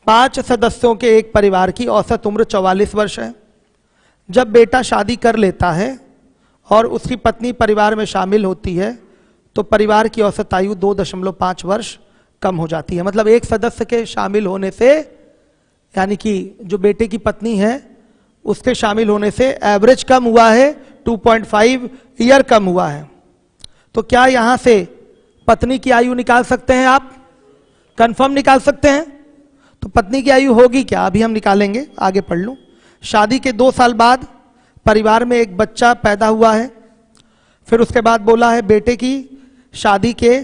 5 सदस्यों के एक परिवार की औसत उम्र 44 वर्ष है। जब बेटा शादी कर लेता है और उसकी पत्नी परिवार में शामिल होती है तो परिवार की औसत आयु 2.5 वर्ष कम हो जाती है। मतलब एक सदस्य के शामिल होने से, यानी कि जो बेटे की पत्नी है उसके शामिल होने से एवरेज कम हुआ है, 2.5 ईयर कम हुआ है। तो क्या यहां से पत्नी की आयु निकाल सकते हैं आप? कंफर्म निकाल सकते हैं? तो पत्नी की आयु होगी क्या, अभी हम निकालेंगे। आगे पढ़ लूं। शादी के 2 साल बाद परिवार में एक बच्चा पैदा हुआ है। फिर उसके बाद बोला है बेटे की शादी के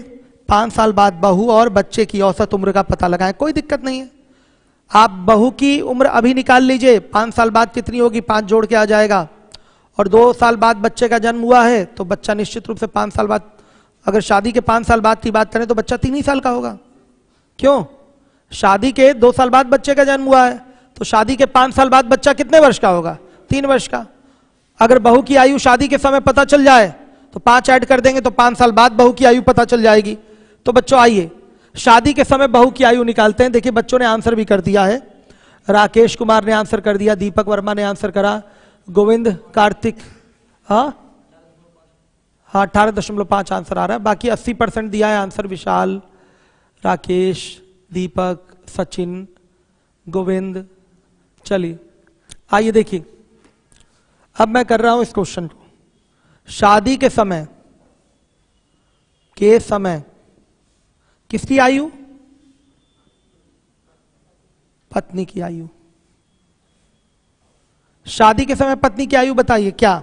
5 साल बाद बहू और बच्चे की औसत उम्र का पता लगाएं। कोई दिक्कत नहीं है, आप बहू की उम्र अभी निकाल लीजिए। 5 साल बाद कितनी होगी, 5 जोड़ के आ जाएगा। और 2 साल बाद बच्चे का जन्म हुआ है तो बच्चा निश्चित रूप से 5 साल बाद, अगर शादी के 5 साल बाद की बात करें तो बच्चा 3 ही साल का होगा। क्यों? शादी के 2 साल बाद बच्चे का जन्म हुआ है तो शादी के 5 साल बाद बच्चा कितने वर्ष का होगा? 3 वर्ष का। अगर बहू की आयु शादी के समय पता चल जाए तो 5 ऐड कर देंगे तो 5 साल बाद बहू की आयु पता चल जाएगी। तो बच्चों आइए शादी के समय बहू की आयु निकालते हैं। देखिए बच्चों ने आंसर भी कर दिया है। राकेश कुमार ने आंसर कर दिया, दीपक वर्मा ने आंसर करा, गोविंद, कार्तिक, हाँ 18.5 आंसर आ रहा है। बाकी 80% दिया है आंसर। विशाल, राकेश, दीपक, सचिन, गोविंद। चलिए आइए देखिए, अब मैं कर रहा हूं इस क्वेश्चन को। शादी के समय किसकी आयु? पत्नी की आयु। शादी के समय पत्नी की आयु बताइए क्या?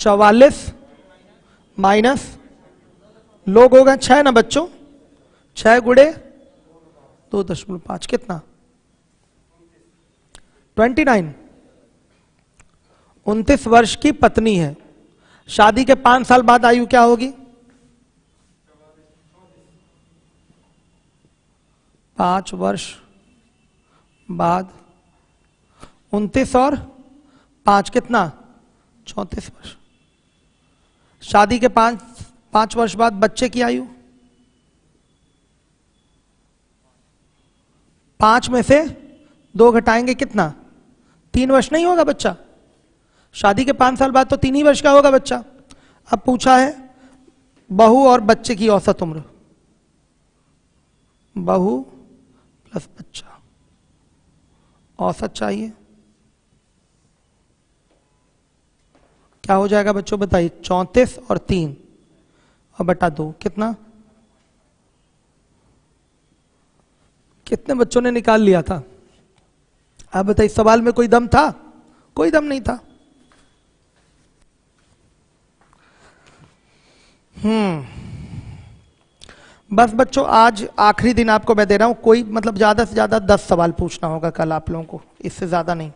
44 माइनस लोग होगा 6 ना बच्चों, 6 गुणे 2.5 कितना? 29। 29 वर्ष की पत्नी है। शादी के 5 साल बाद आयु क्या होगी? 5 वर्ष बाद 29 और 5 कितना? 34 वर्ष। शादी के 5 वर्ष बाद बच्चे की आयु 5 में से 2 घटाएंगे कितना? 3 वर्ष नहीं होगा बच्चा? शादी के 5 साल बाद तो 3 ही वर्ष का होगा बच्चा। अब पूछा है बहू और बच्चे की औसत उम्र, बहू प्लस बच्चा, औसत चाहिए। क्या हो जाएगा बच्चों बताइए? 34 और 3 और बटा 2 कितना? कितने बच्चों ने निकाल लिया था? आप बताइए, सवाल में कोई दम था? कोई दम नहीं था। बस बच्चों आज आखिरी दिन आपको मैं दे रहा हूं। कोई मतलब ज्यादा से ज्यादा 10 सवाल पूछना होगा कल आप लोगों को, इससे ज्यादा नहीं।